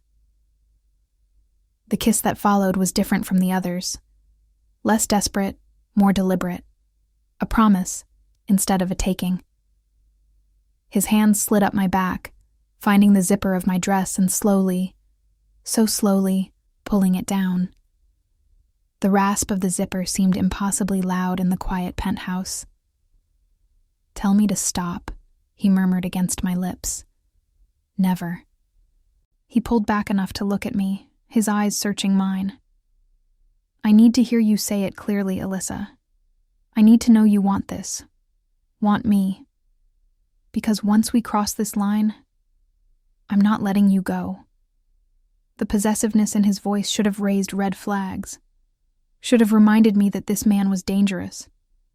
The kiss that followed was different from the others. Less desperate, more deliberate. A promise, instead of a taking. His hands slid up my back, finding the zipper of my dress and slowly, so slowly, pulling it down. The rasp of the zipper seemed impossibly loud in the quiet penthouse. Tell me to stop, he murmured against my lips. Never. He pulled back enough to look at me, his eyes searching mine. I need to hear you say it clearly, Alyssa. I need to know you want this. Want me. Because once we cross this line, I'm not letting you go. The possessiveness in his voice should have raised red flags. Should have reminded me that this man was dangerous,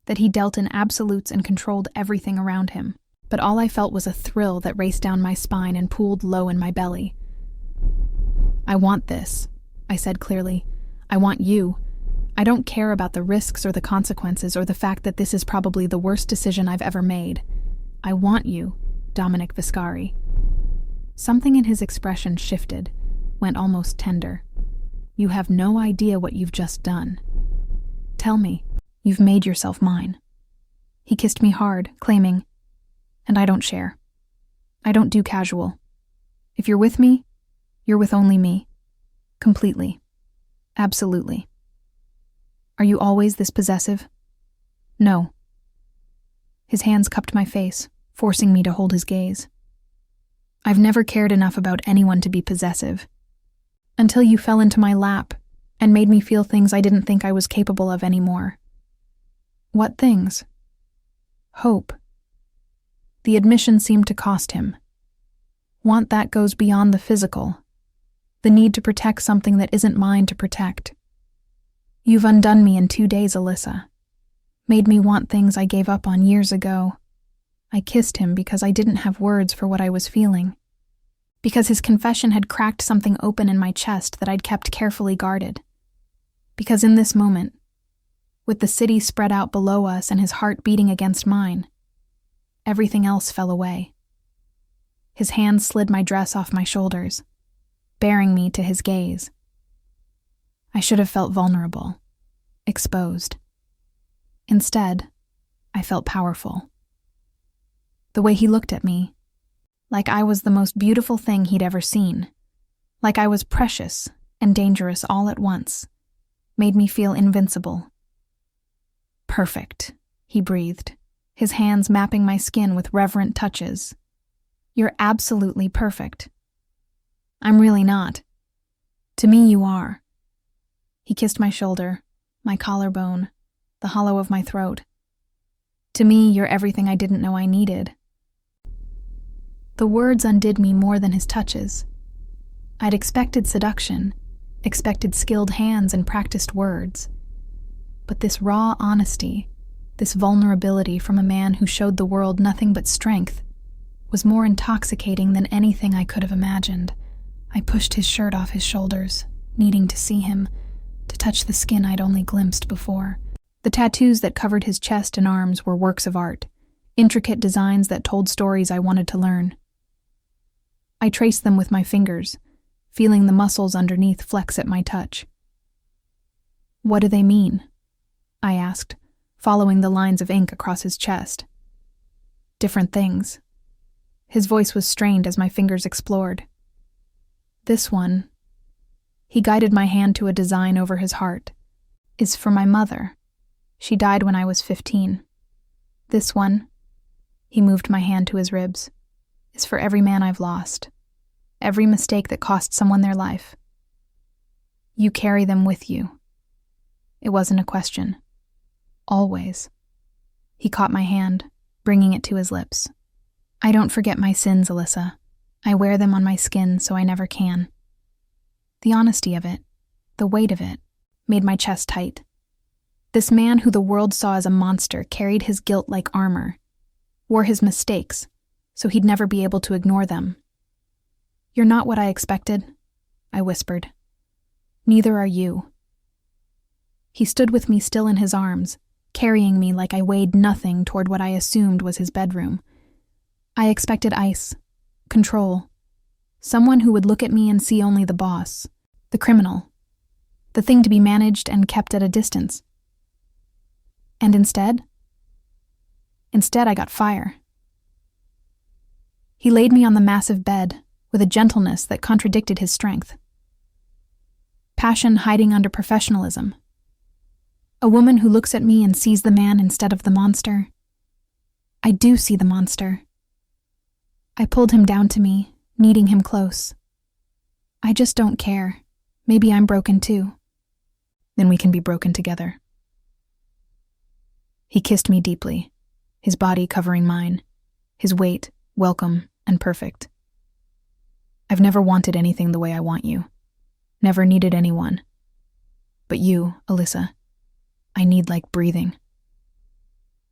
that he dealt in absolutes and controlled everything around him. But all I felt was a thrill that raced down my spine and pooled low in my belly. I want this, I said clearly. I want you. I don't care about the risks or the consequences or the fact that this is probably the worst decision I've ever made. I want you, Dominic Vescari. Something in his expression shifted, went almost tender. You have no idea what you've just done. Tell me, you've made yourself mine. He kissed me hard, claiming, and I don't share. I don't do casual. If you're with me, you're with only me. Completely. Absolutely. Are you always this possessive? No. His hands cupped my face, forcing me to hold his gaze. I've never cared enough about anyone to be possessive. Until you fell into my lap and made me feel things I didn't think I was capable of anymore. What things? Hope. The admission seemed to cost him. Want that goes beyond the physical. The need to protect something that isn't mine to protect. You've undone me in 2 days, Alyssa. Made me want things I gave up on years ago. I kissed him because I didn't have words for what I was feeling. Because his confession had cracked something open in my chest that I'd kept carefully guarded. Because in this moment, with the city spread out below us and his heart beating against mine, everything else fell away. His hand slid my dress off my shoulders, bearing me to his gaze. I should have felt vulnerable, exposed. Instead, I felt powerful. The way he looked at me, like I was the most beautiful thing he'd ever seen, like I was precious and dangerous all at once, made me feel invincible. Perfect, he breathed, his hands mapping my skin with reverent touches. You're absolutely perfect. I'm really not. To me, you are. He kissed my shoulder, my collarbone, the hollow of my throat. To me, you're everything I didn't know I needed. The words undid me more than his touches. I'd expected seduction, expected skilled hands and practiced words. But this raw honesty, this vulnerability from a man who showed the world nothing but strength, was more intoxicating than anything I could have imagined. I pushed his shirt off his shoulders, needing to see him, to touch the skin I'd only glimpsed before. The tattoos that covered his chest and arms were works of art, intricate designs that told stories I wanted to learn. I traced them with my fingers, feeling the muscles underneath flex at my touch. What do they mean? I asked, following the lines of ink across his chest. Different things. His voice was strained as my fingers explored. This one, he guided my hand to a design over his heart, is for my mother. She died when I was 15. This one, he moved my hand to his ribs, is for every man I've lost, every mistake that cost someone their life. You carry them with you. It wasn't a question. Always. He caught my hand, bringing it to his lips. I don't forget my sins, Alyssa. I wear them on my skin so I never can. The honesty of it, the weight of it, made my chest tight. This man who the world saw as a monster carried his guilt like armor, wore his mistakes, so he'd never be able to ignore them. You're not what I expected, I whispered. Neither are you. He stood with me still in his arms, carrying me like I weighed nothing toward what I assumed was his bedroom. I expected ice, control, someone who would look at me and see only the boss, the criminal, the thing to be managed and kept at a distance. And instead I got fire. He laid me on the massive bed with a gentleness that contradicted his strength. Passion hiding under professionalism. A woman who looks at me and sees the man instead of the monster. I do see the monster. I pulled him down to me, needing him close. I just don't care. Maybe I'm broken too. Then we can be broken together. He kissed me deeply, his body covering mine, his weight welcome and perfect. I've never wanted anything the way I want you, never needed anyone. But you, Alyssa, I need like breathing.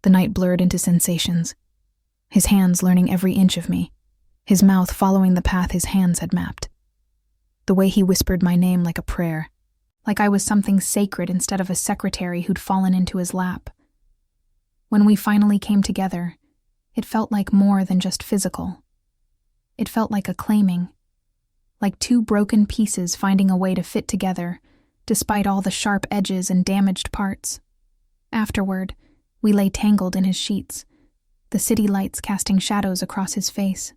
The night blurred into sensations, his hands learning every inch of me, his mouth following the path his hands had mapped. The way he whispered my name like a prayer, like I was something sacred instead of a secretary who'd fallen into his lap. When we finally came together, it felt like more than just physical. It felt like a claiming, like two broken pieces finding a way to fit together, despite all the sharp edges and damaged parts. Afterward, we lay tangled in his sheets, the city lights casting shadows across his face.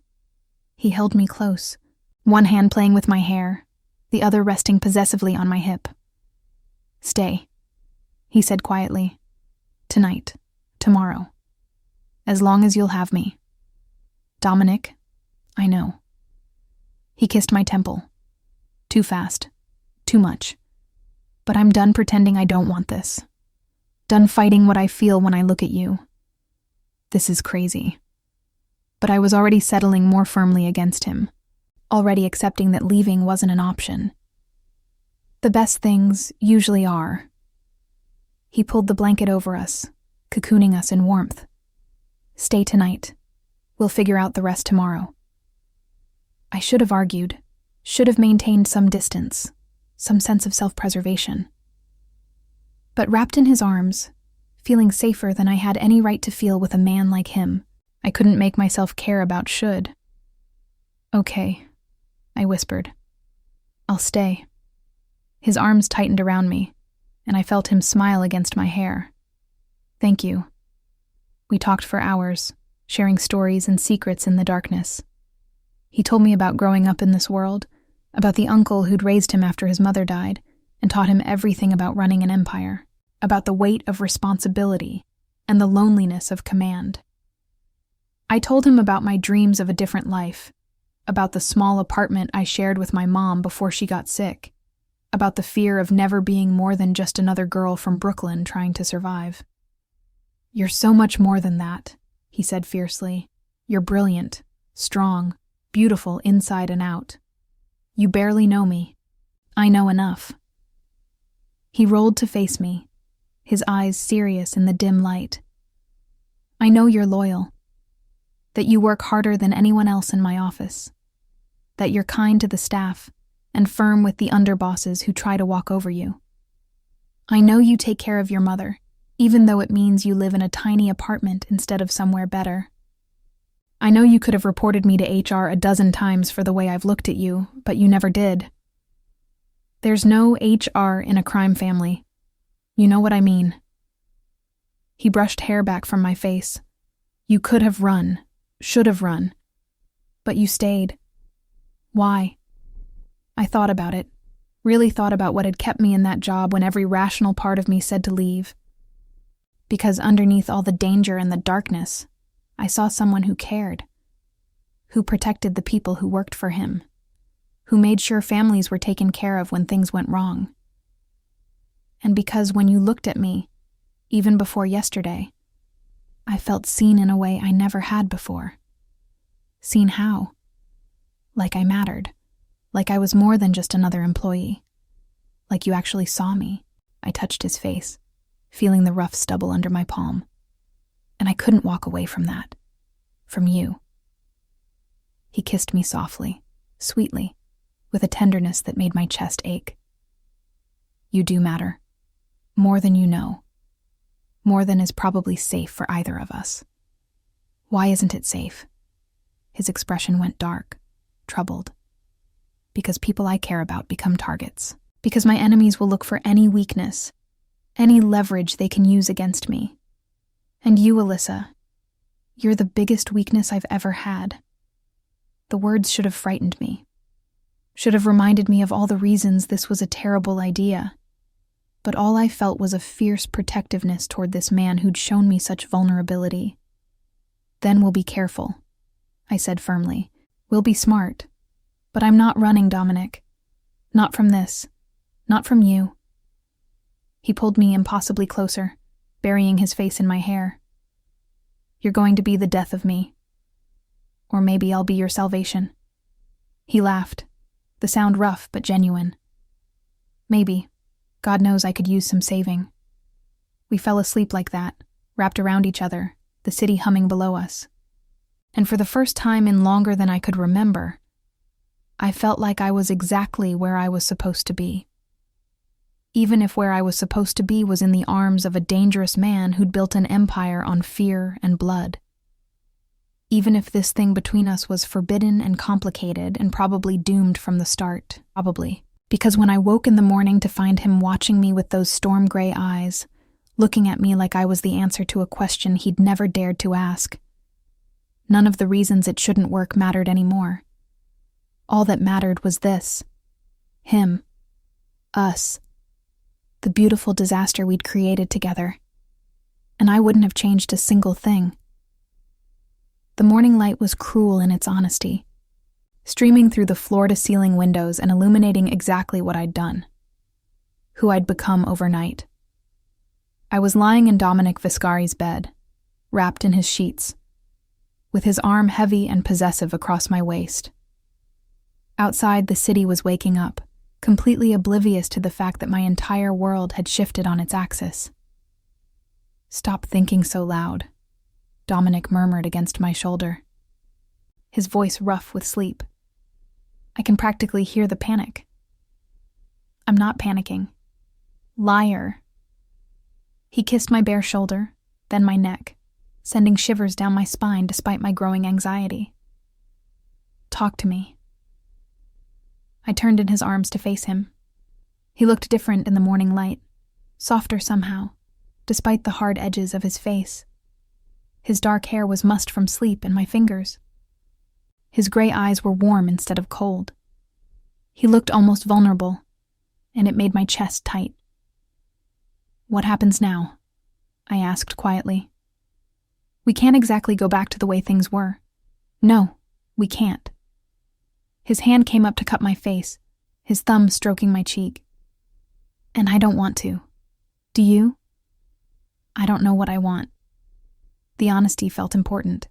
He held me close, one hand playing with my hair, the other resting possessively on my hip. Stay, he said quietly. Tonight. Tomorrow. As long as you'll have me. Dominic, I know. He kissed my temple. Too fast. Too much. But I'm done pretending I don't want this. Done fighting what I feel when I look at you. This is crazy. But I was already settling more firmly against him, already accepting that leaving wasn't an option. The best things usually are. He pulled the blanket over us, cocooning us in warmth. Stay tonight. We'll figure out the rest tomorrow. I should have argued, should have maintained some distance, some sense of self-preservation. But wrapped in his arms, feeling safer than I had any right to feel with a man like him, I couldn't make myself care about should. Okay, I whispered. I'll stay. His arms tightened around me, and I felt him smile against my hair. Thank you. We talked for hours, sharing stories and secrets in the darkness. He told me about growing up in this world, about the uncle who'd raised him after his mother died, and taught him everything about running an empire, about the weight of responsibility and the loneliness of command. I told him about my dreams of a different life, about the small apartment I shared with my mom before she got sick, about the fear of never being more than just another girl from Brooklyn trying to survive. "You're so much more than that," he said fiercely. "You're brilliant, strong, beautiful inside and out. You barely know me. I know enough." He rolled to face me, his eyes serious in the dim light. "I know you're loyal, that you work harder than anyone else in my office, that you're kind to the staff and firm with the underbosses who try to walk over you. I know you take care of your mother, even though it means you live in a tiny apartment instead of somewhere better. I know you could have reported me to HR a dozen times for the way I've looked at you, but you never did. There's no HR in a crime family. You know what I mean." He brushed hair back from my face. "You could have run, should have run, but you stayed. Why?" I thought about it, really thought about what had kept me in that job when every rational part of me said to leave. Because underneath all the danger and the darkness, I saw someone who cared, who protected the people who worked for him, who made sure families were taken care of when things went wrong. And because when you looked at me, even before yesterday, I felt seen in a way I never had before. Seen how? Like I mattered. Like I was more than just another employee. Like you actually saw me. I touched his face, feeling the rough stubble under my palm. And I couldn't walk away from that. From you. He kissed me softly, sweetly, with a tenderness that made my chest ache. "You do matter. More than you know. More than is probably safe for either of us." "Why isn't it safe?" His expression went dark, troubled. "Because people I care about become targets. Because my enemies will look for any weakness, any leverage they can use against me. And you, Alyssa, you're the biggest weakness I've ever had." The words should have frightened me. Should have reminded me of all the reasons this was a terrible idea. But all I felt was a fierce protectiveness toward this man who'd shown me such vulnerability. "Then we'll be careful," I said firmly. "We'll be smart. But I'm not running, Dominic. Not from this. Not from you." He pulled me impossibly closer, burying his face in my hair. "You're going to be the death of me. Or maybe I'll be your salvation." He laughed, the sound rough but genuine. "Maybe. God knows I could use some saving." We fell asleep like that, wrapped around each other, the city humming below us. And for the first time in longer than I could remember, I felt like I was exactly where I was supposed to be. Even if where I was supposed to be was in the arms of a dangerous man who'd built an empire on fear and blood. Even if this thing between us was forbidden and complicated and probably doomed from the start, probably. Because when I woke in the morning to find him watching me with those storm-gray eyes, looking at me like I was the answer to a question he'd never dared to ask, none of the reasons it shouldn't work mattered anymore. All that mattered was this. Him. Us. The beautiful disaster we'd created together. And I wouldn't have changed a single thing. The morning light was cruel in its honesty, streaming through the floor-to-ceiling windows and illuminating exactly what I'd done. Who I'd become overnight. I was lying in Dominic Vescari's bed, wrapped in his sheets, with his arm heavy and possessive across my waist. Outside, the city was waking up, completely oblivious to the fact that my entire world had shifted on its axis. "Stop thinking so loud," Dominic murmured against my shoulder, his voice rough with sleep. I can practically hear the panic. "I'm not panicking." "Liar." He kissed my bare shoulder, then my neck, sending shivers down my spine despite my growing anxiety. "Talk to me." I turned in his arms to face him. He looked different in the morning light, softer somehow, despite the hard edges of his face. His dark hair was mussed from sleep and my fingers. His gray eyes were warm instead of cold. He looked almost vulnerable, and it made my chest tight. "What happens now?" I asked quietly. "We can't exactly go back to the way things were. No, we can't." His hand came up to cup my face, his thumb stroking my cheek. And I don't want to. Do you? I don't know what I want. The honesty felt important.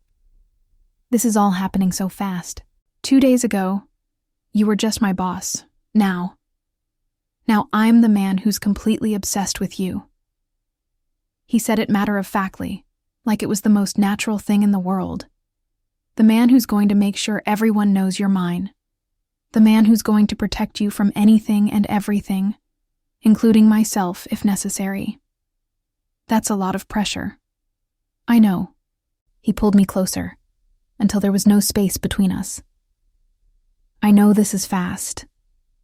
This is all happening so fast. 2 days ago, you were just my boss. Now I'm the man who's completely obsessed with you. He said it matter-of-factly, like it was the most natural thing in the world. The man who's going to make sure everyone knows you're mine. The man who's going to protect you from anything and everything, including myself if necessary. That's a lot of pressure. I know. He pulled me closer, until there was no space between us. I know this is fast.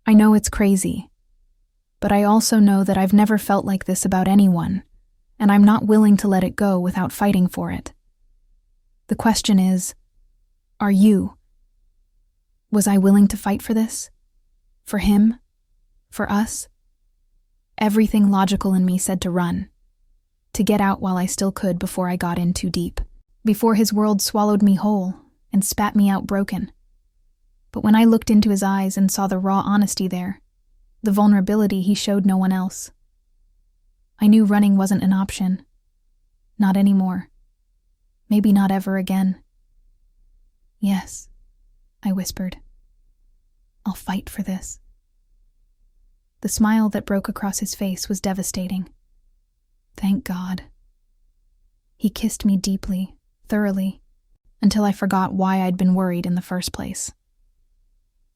I know it's crazy. But I also know that I've never felt like this about anyone, and I'm not willing to let it go without fighting for it. The question is, are you? Was I willing to fight for this? For him? For us? Everything logical in me said to run, to get out while I still could before I got in too deep, before his world swallowed me whole and spat me out broken. But when I looked into his eyes and saw the raw honesty there, the vulnerability he showed no one else, I knew running wasn't an option. Not anymore. Maybe not ever again. Yes, I whispered. I'll fight for this. The smile that broke across his face was devastating. Thank God. He kissed me deeply, thoroughly, until I forgot why I'd been worried in the first place.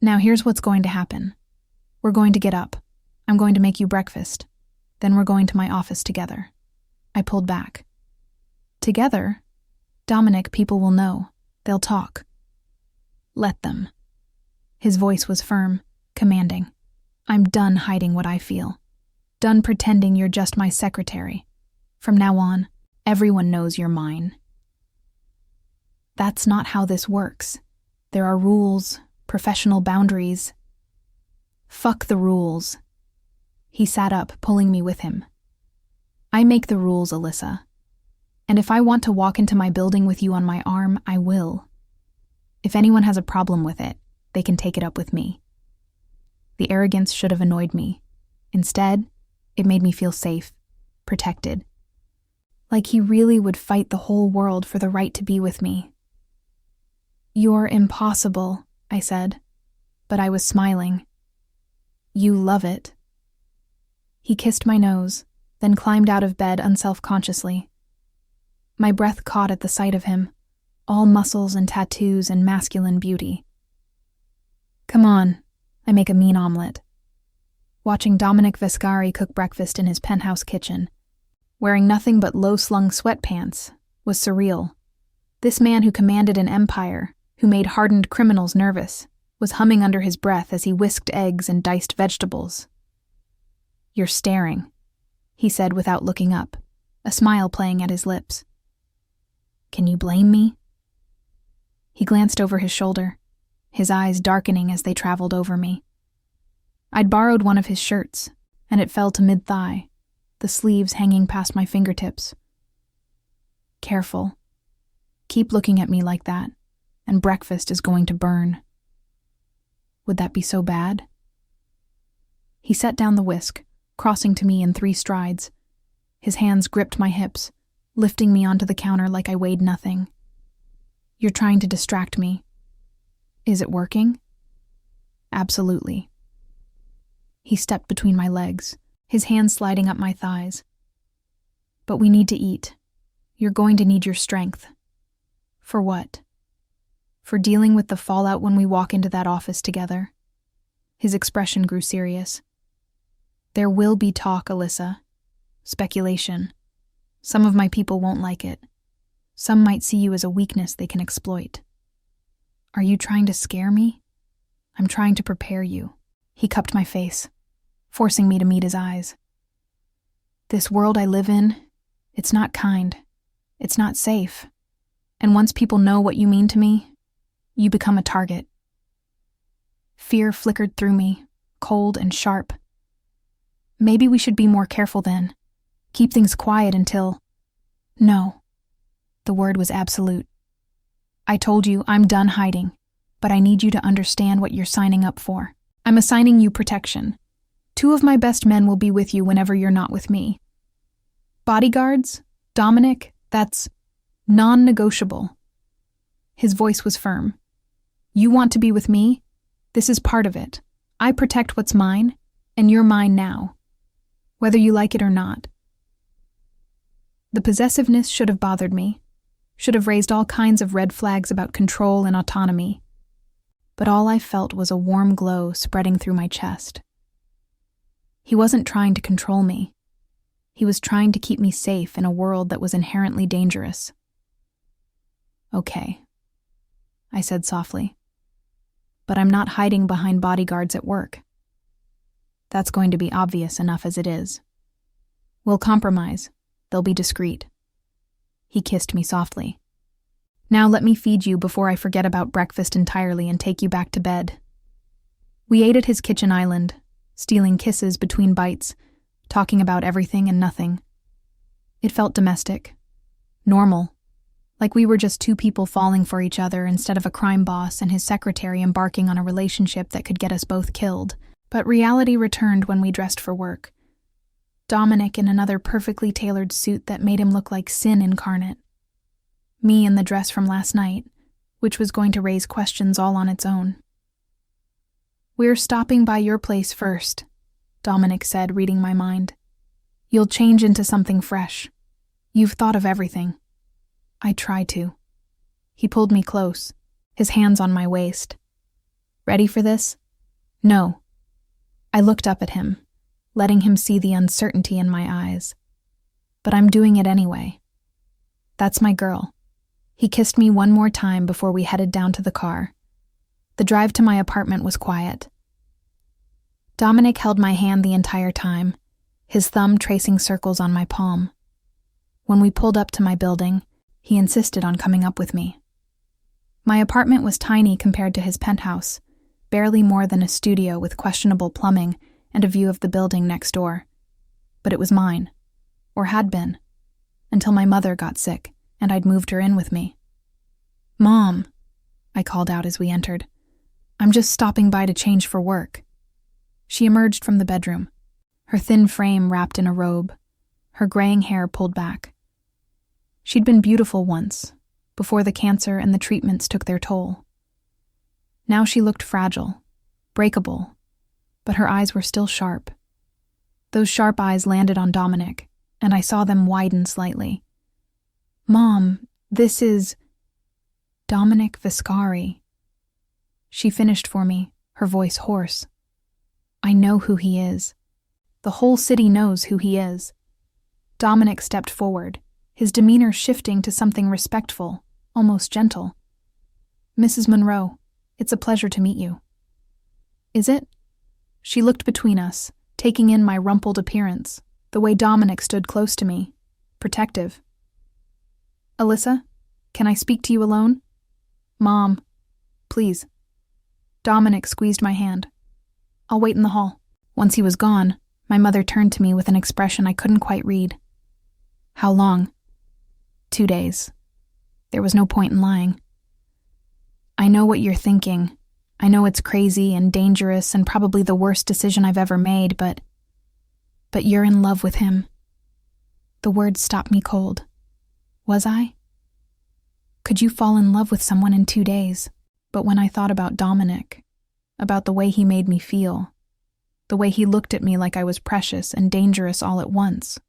Now here's what's going to happen. We're going to get up. I'm going to make you breakfast. Then we're going to my office together. I pulled back. Together? Dominic, people will know. They'll talk. Let them. His voice was firm, commanding. I'm done hiding what I feel. Done pretending you're just my secretary. From now on, everyone knows you're mine. That's not how this works. There are rules, professional boundaries. Fuck the rules. He sat up, pulling me with him. I make the rules, Alyssa. And if I want to walk into my building with you on my arm, I will. If anyone has a problem with it, they can take it up with me. The arrogance should have annoyed me. Instead, it made me feel safe, protected. Like he really would fight the whole world for the right to be with me. You're impossible, I said, but I was smiling. You love it. He kissed my nose, then climbed out of bed unselfconsciously. My breath caught at the sight of him, all muscles and tattoos and masculine beauty. Come on, I make a mean omelet. Watching Dominic Vescari cook breakfast in his penthouse kitchen, wearing nothing but low-slung sweatpants, was surreal. This man who commanded an empire, who made hardened criminals nervous, was humming under his breath as he whisked eggs and diced vegetables. You're staring, he said without looking up, a smile playing at his lips. Can you blame me? He glanced over his shoulder, his eyes darkening as they traveled over me. I'd borrowed one of his shirts, and it fell to mid-thigh, the sleeves hanging past my fingertips. Careful. Keep looking at me like that, and breakfast is going to burn. Would that be so bad? He set down the whisk, crossing to me in 3 strides. His hands gripped my hips, lifting me onto the counter like I weighed nothing. You're trying to distract me. Is it working? Absolutely. He stepped between my legs, his hands sliding up my thighs. But we need to eat. You're going to need your strength. For what? For dealing with the fallout when we walk into that office together. His expression grew serious. There will be talk, Alyssa. Speculation. Some of my people won't like it. Some might see you as a weakness they can exploit. Are you trying to scare me? I'm trying to prepare you. He cupped my face, forcing me to meet his eyes. This world I live in, it's not kind. It's not safe. And once people know what you mean to me, you become a target. Fear flickered through me, cold and sharp. Maybe we should be more careful then. Keep things quiet until... No. The word was absolute. I told you I'm done hiding, but I need you to understand what you're signing up for. I'm assigning you protection. 2 of my best men will be with you whenever you're not with me. Bodyguards? Dominic, that's non-negotiable. His voice was firm. You want to be with me? This is part of it. I protect what's mine, and you're mine now, whether you like it or not. The possessiveness should have bothered me, should have raised all kinds of red flags about control and autonomy, but all I felt was a warm glow spreading through my chest. He wasn't trying to control me. He was trying to keep me safe in a world that was inherently dangerous. Okay, I said softly, but I'm not hiding behind bodyguards at work. That's going to be obvious enough as it is. We'll compromise. They'll be discreet. He kissed me softly. Now let me feed you before I forget about breakfast entirely and take you back to bed. We ate at his kitchen island, stealing kisses between bites, talking about everything and nothing. It felt domestic, normal, like we were just 2 people falling for each other instead of a crime boss and his secretary embarking on a relationship that could get us both killed. But reality returned when we dressed for work. Dominic in another perfectly tailored suit that made him look like sin incarnate. Me in the dress from last night, which was going to raise questions all on its own. We're stopping by your place first, Dominic said, reading my mind. You'll change into something fresh. You've thought of everything. I try to. He pulled me close, his hands on my waist. Ready for this? No. I looked up at him, letting him see the uncertainty in my eyes. But I'm doing it anyway. That's my girl. He kissed me one more time before we headed down to the car. The drive to my apartment was quiet. Dominic held my hand the entire time, his thumb tracing circles on my palm. When we pulled up to my building, he insisted on coming up with me. My apartment was tiny compared to his penthouse, barely more than a studio with questionable plumbing and a view of the building next door. But it was mine, or had been, until my mother got sick and I'd moved her in with me. Mom, I called out as we entered. I'm just stopping by to change for work. She emerged from the bedroom, her thin frame wrapped in a robe, her graying hair pulled back. She'd been beautiful once, before the cancer and the treatments took their toll. Now she looked fragile, breakable, but her eyes were still sharp. Those sharp eyes landed on Dominic, and I saw them widen slightly. Mom, this is Dominic Vescari. She finished for me, her voice hoarse. I know who he is. The whole city knows who he is. Dominic stepped forward, his demeanor shifting to something respectful, almost gentle. Mrs. Monroe, it's a pleasure to meet you. Is it? She looked between us, taking in my rumpled appearance, the way Dominic stood close to me, protective. Alyssa, can I speak to you alone? Mom, please. Dominic squeezed my hand. I'll wait in the hall. Once he was gone, my mother turned to me with an expression I couldn't quite read. How long? 2 days. There was no point in lying. I know what you're thinking. I know it's crazy and dangerous and probably the worst decision I've ever made, but you're in love with him. The words stopped me cold. Was I? Could you fall in love with someone in 2 days? But when I thought about Dominic, about the way he made me feel, the way he looked at me like I was precious and dangerous all at once,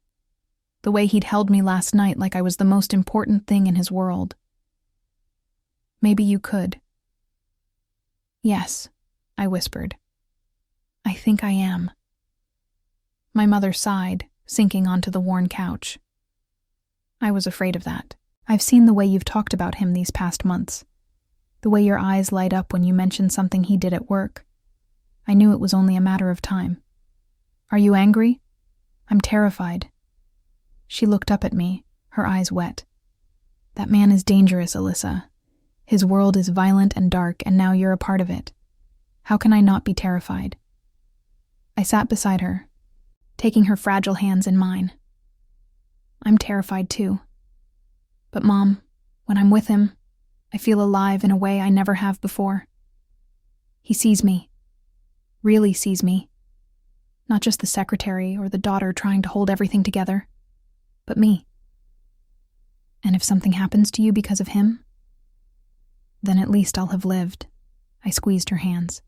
the way he'd held me last night like I was the most important thing in his world. Maybe you could. Yes, I whispered. I think I am. My mother sighed, sinking onto the worn couch. I was afraid of that. I've seen the way you've talked about him these past months. The way your eyes light up when you mention something he did at work. I knew it was only a matter of time. Are you angry? I'm terrified. She looked up at me, her eyes wet. That man is dangerous, Alyssa. His world is violent and dark, and now you're a part of it. How can I not be terrified? I sat beside her, taking her fragile hands in mine. I'm terrified too. But Mom, when I'm with him, I feel alive in a way I never have before. He sees me. Really sees me. Not just the secretary or the daughter trying to hold everything together, but me. And if something happens to you because of him, then at least I'll have lived. I squeezed her hands.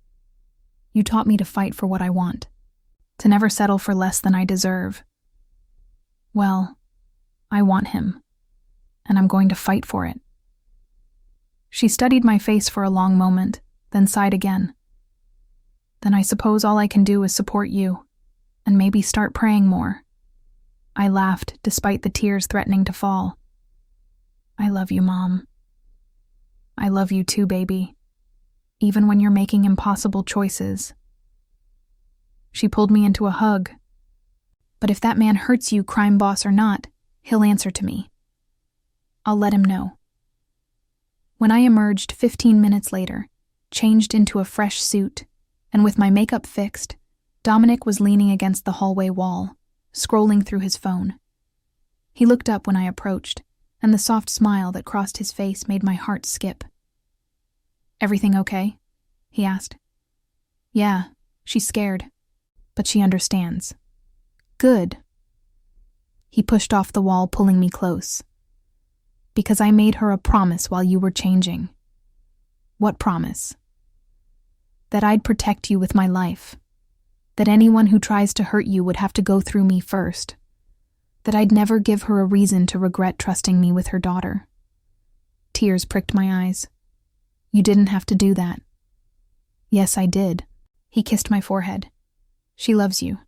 You taught me to fight for what I want, to never settle for less than I deserve. Well, I want him, and I'm going to fight for it. She studied my face for a long moment, then sighed again. Then I suppose all I can do is support you, and maybe start praying more. I laughed, despite the tears threatening to fall. I love you, Mom. I love you too, baby. Even when you're making impossible choices. She pulled me into a hug. But if that man hurts you, crime boss or not, he'll answer to me. I'll let him know. When I emerged 15 minutes later, changed into a fresh suit, and with my makeup fixed, Dominic was leaning against the hallway wall, scrolling through his phone. He looked up when I approached, and the soft smile that crossed his face made my heart skip. Everything okay? He asked. Yeah, she's scared, but she understands. Good. He pushed off the wall, pulling me close. Because I made her a promise while you were changing. What promise? That I'd protect you with my life. That anyone who tries to hurt you would have to go through me first. That I'd never give her a reason to regret trusting me with her daughter. Tears pricked my eyes. You didn't have to do that. Yes, I did. He kissed my forehead. She loves you.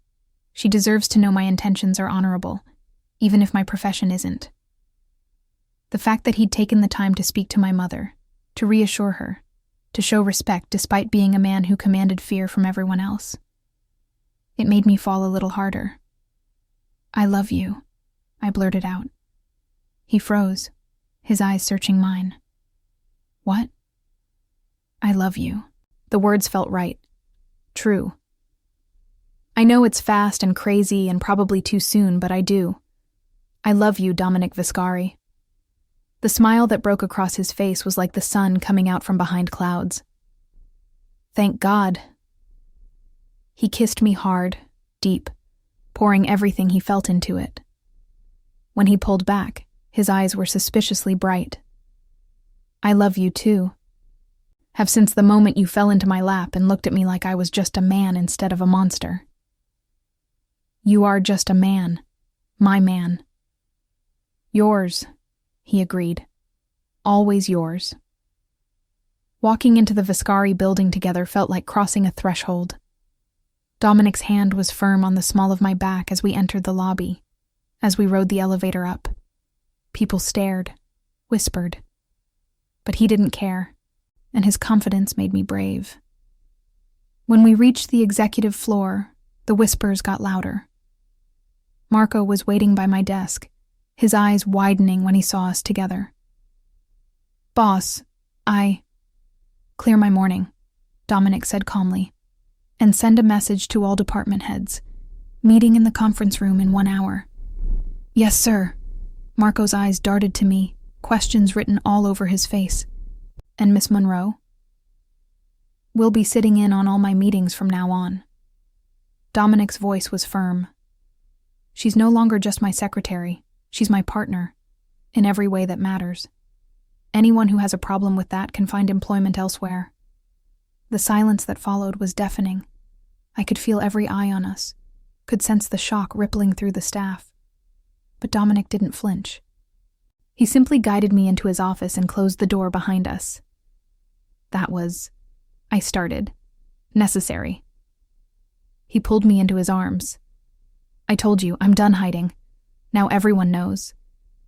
She deserves to know my intentions are honorable, even if my profession isn't. The fact that he'd taken the time to speak to my mother, to reassure her, to show respect despite being a man who commanded fear from everyone else. It made me fall a little harder. I love you, I blurted out. He froze, his eyes searching mine. What? I love you. The words felt right. True. I know it's fast and crazy and probably too soon, but I do. I love you, Dominic Vescari. The smile that broke across his face was like the sun coming out from behind clouds. Thank God. He kissed me hard, deep, pouring everything he felt into it. When he pulled back, his eyes were suspiciously bright. I love you too. Have since the moment you fell into my lap and looked at me like I was just a man instead of a monster. You are just a man. My man. Yours, he agreed. Always yours. Walking into the Vescari building together felt like crossing a threshold. Dominic's hand was firm on the small of my back as we entered the lobby, as we rode the elevator up. People stared, whispered. But he didn't care, and his confidence made me brave. When we reached the executive floor, the whispers got louder. Marco was waiting by my desk, his eyes widening when he saw us together. Boss, Clear my morning, Dominic said calmly, and send a message to all department heads. Meeting in the conference room in 1 hour. Yes, sir. Marco's eyes darted to me, questions written all over his face. And Miss Monroe? We'll be sitting in on all my meetings from now on. Dominic's voice was firm. She's no longer just my secretary. She's my partner, in every way that matters. Anyone who has a problem with that can find employment elsewhere. The silence that followed was deafening. I could feel every eye on us, could sense the shock rippling through the staff. But Dominic didn't flinch. He simply guided me into his office and closed the door behind us. That was, I started, necessary. He pulled me into his arms. I told you, I'm done hiding. Now everyone knows.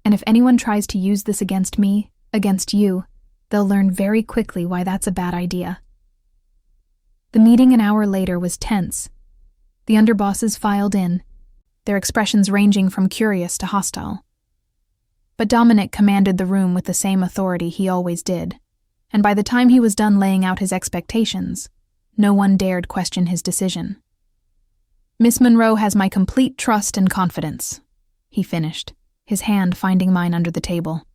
And if anyone tries to use this against me, against you, they'll learn very quickly why that's a bad idea. The meeting an hour later was tense. The underbosses filed in, their expressions ranging from curious to hostile. But Dominic commanded the room with the same authority he always did, and by the time he was done laying out his expectations, no one dared question his decision. Miss Monroe has my complete trust and confidence, he finished, his hand finding mine under the table.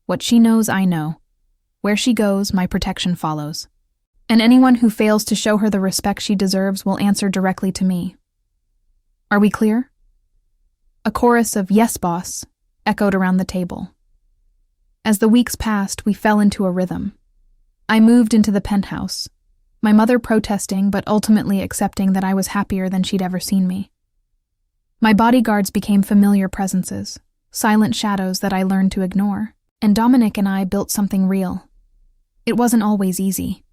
What she knows, I know. Where she goes, my protection follows. And anyone who fails to show her the respect she deserves will answer directly to me. Are we clear? A chorus of "Yes, boss" echoed around the table. As the weeks passed, we fell into a rhythm. I moved into the penthouse, my mother protesting but ultimately accepting that I was happier than she'd ever seen me. My bodyguards became familiar presences, silent shadows that I learned to ignore, and Dominic and I built something real. It wasn't always easy.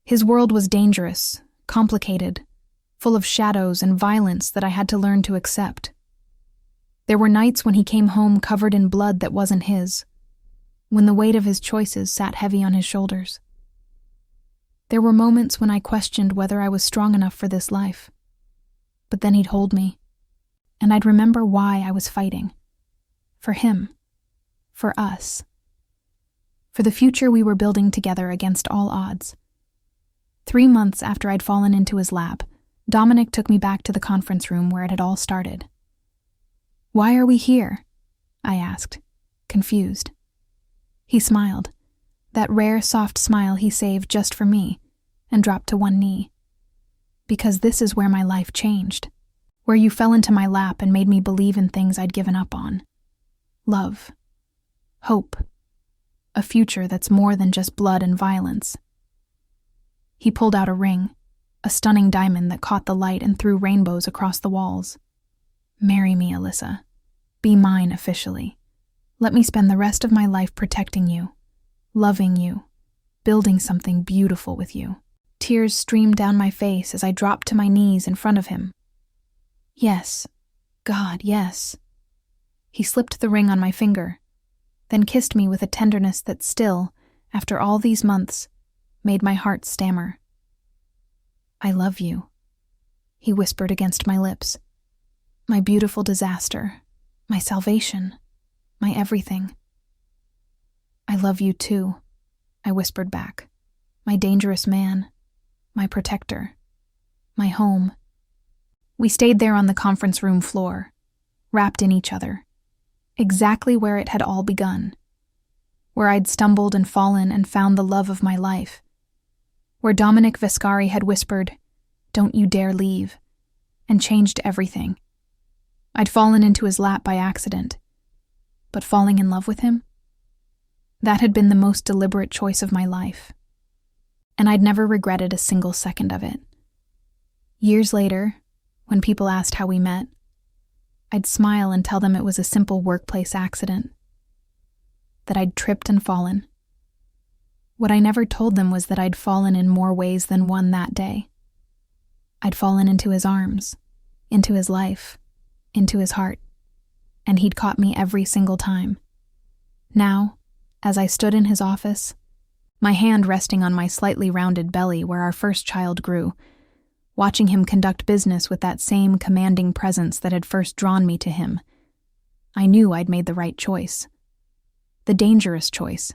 His world was dangerous, complicated, full of shadows and violence that I had to learn to accept. There were nights when he came home covered in blood that wasn't his, when the weight of his choices sat heavy on his shoulders. There were moments when I questioned whether I was strong enough for this life. But then he'd hold me, and I'd remember why I was fighting. For him. For us. For the future we were building together against all odds. 3 months after I'd fallen into his lap, Dominic took me back to the conference room where it had all started. "Why are we here?" I asked, confused. He smiled, that rare soft smile he saved just for me, and dropped to one knee. "Because this is where my life changed, where you fell into my lap and made me believe in things I'd given up on. Love. Hope. A future that's more than just blood and violence." He pulled out a ring, a stunning diamond that caught the light and threw rainbows across the walls. "Marry me, Alyssa. Be mine officially. Let me spend the rest of my life protecting you, loving you, building something beautiful with you." Tears streamed down my face as I dropped to my knees in front of him. "Yes. God, yes." He slipped the ring on my finger, then kissed me with a tenderness that still, after all these months, made my heart stammer. "I love you," he whispered against my lips. "My beautiful disaster, my salvation, my everything." "I love you too," I whispered back. "My dangerous man, my protector, my home." We stayed there on the conference room floor, wrapped in each other, exactly where it had all begun, where I'd stumbled and fallen and found the love of my life, where Dominic Vescari had whispered, "Don't you dare leave," and changed everything. I'd fallen into his lap by accident, but falling in love with him? That had been the most deliberate choice of my life, and I'd never regretted a single second of it. Years later, when people asked how we met, I'd smile and tell them it was a simple workplace accident, that I'd tripped and fallen. What I never told them was that I'd fallen in more ways than one that day. I'd fallen into his arms, into his life, into his heart, and he'd caught me every single time. Now, as I stood in his office, my hand resting on my slightly rounded belly where our first child grew, watching him conduct business with that same commanding presence that had first drawn me to him, I knew I'd made the right choice. The dangerous choice.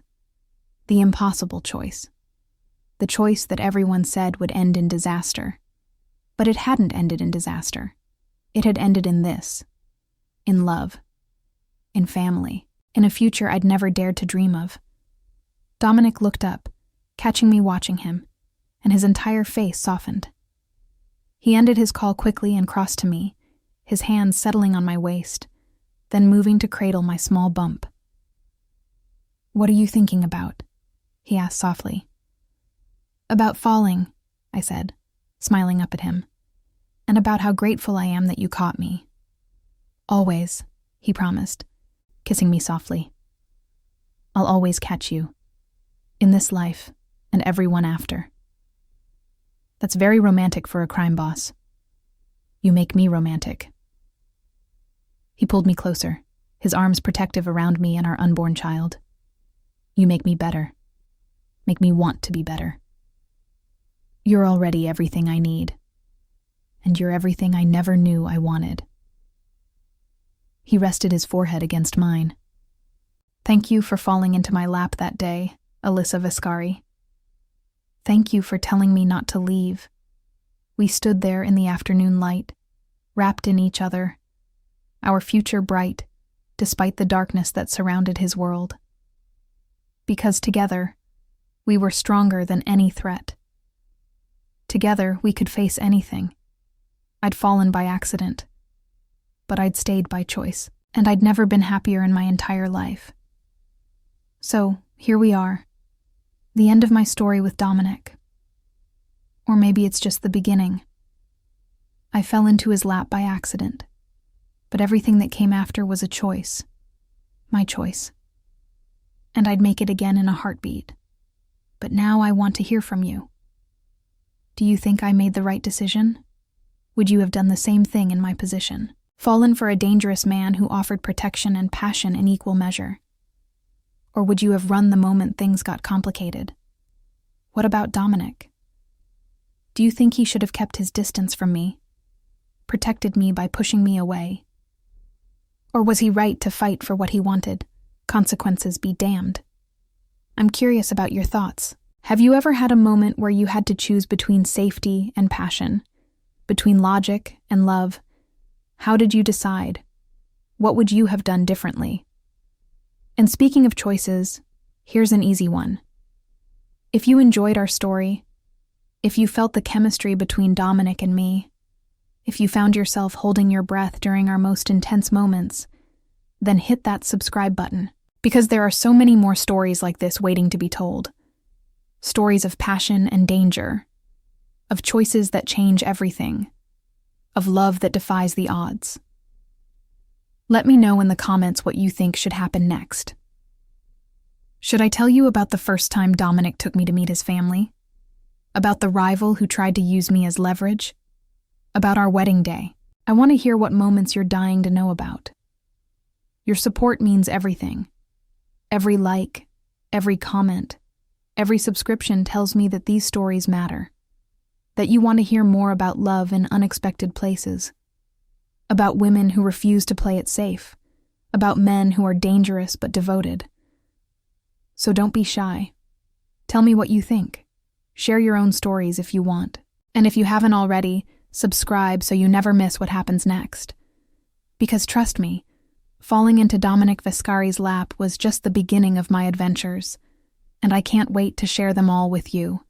The impossible choice. The choice that everyone said would end in disaster. But it hadn't ended in disaster. It had ended in this. In love. In family. In a future I'd never dared to dream of. Dominic looked up, catching me watching him, and his entire face softened. He ended his call quickly and crossed to me, his hands settling on my waist, then moving to cradle my small bump. "What are you thinking about?" he asked softly. "About falling," I said, smiling up at him, "and about how grateful I am that you caught me." "Always," he promised, kissing me softly. "I'll always catch you. In this life, and every one after." That's very romantic for a crime boss. You make me romantic. He pulled me closer, his arms protective around me and our unborn child. You make me better. Make me want to be better. You're already everything I need. And you're everything I never knew I wanted. He rested his forehead against mine. Thank you for falling into my lap that day, Alyssa Vescari. Thank you for telling me not to leave. We stood there in the afternoon light, wrapped in each other, our future bright, despite the darkness that surrounded his world. Because together, we were stronger than any threat. Together, we could face anything. I'd fallen by accident, but I'd stayed by choice, and I'd never been happier in my entire life. So, here we are, the end of my story with Dominic. Or maybe it's just the beginning. I fell into his lap by accident, but everything that came after was a choice, my choice. And I'd make it again in a heartbeat. But now I want to hear from you. Do you think I made the right decision? Would you have done the same thing in my position? Fallen for a dangerous man who offered protection and passion in equal measure? Or would you have run the moment things got complicated? What about Dominic? Do you think he should have kept his distance from me, protected me by pushing me away? Or was he right to fight for what he wanted? Consequences be damned. I'm curious about your thoughts. Have you ever had a moment where you had to choose between safety and passion, between logic and love? How did you decide? What would you have done differently? And speaking of choices, here's an easy one. If you enjoyed our story, if you felt the chemistry between Dominic and me, if you found yourself holding your breath during our most intense moments, then hit that subscribe button, because there are so many more stories like this waiting to be told. Stories of passion and danger, of choices that change everything, of love that defies the odds. Let me know in the comments what you think should happen next. Should I tell you about the first time Dominic took me to meet his family? About the rival who tried to use me as leverage? About our wedding day? I want to hear what moments you're dying to know about. Your support means everything. Every like, every comment, every subscription tells me that these stories matter, that you want to hear more about love in unexpected places, about women who refuse to play it safe, about men who are dangerous but devoted. So don't be shy. Tell me what you think. Share your own stories if you want. And if you haven't already, subscribe so you never miss what happens next. Because trust me, falling into Dominic Vescari's lap was just the beginning of my adventures, and I can't wait to share them all with you.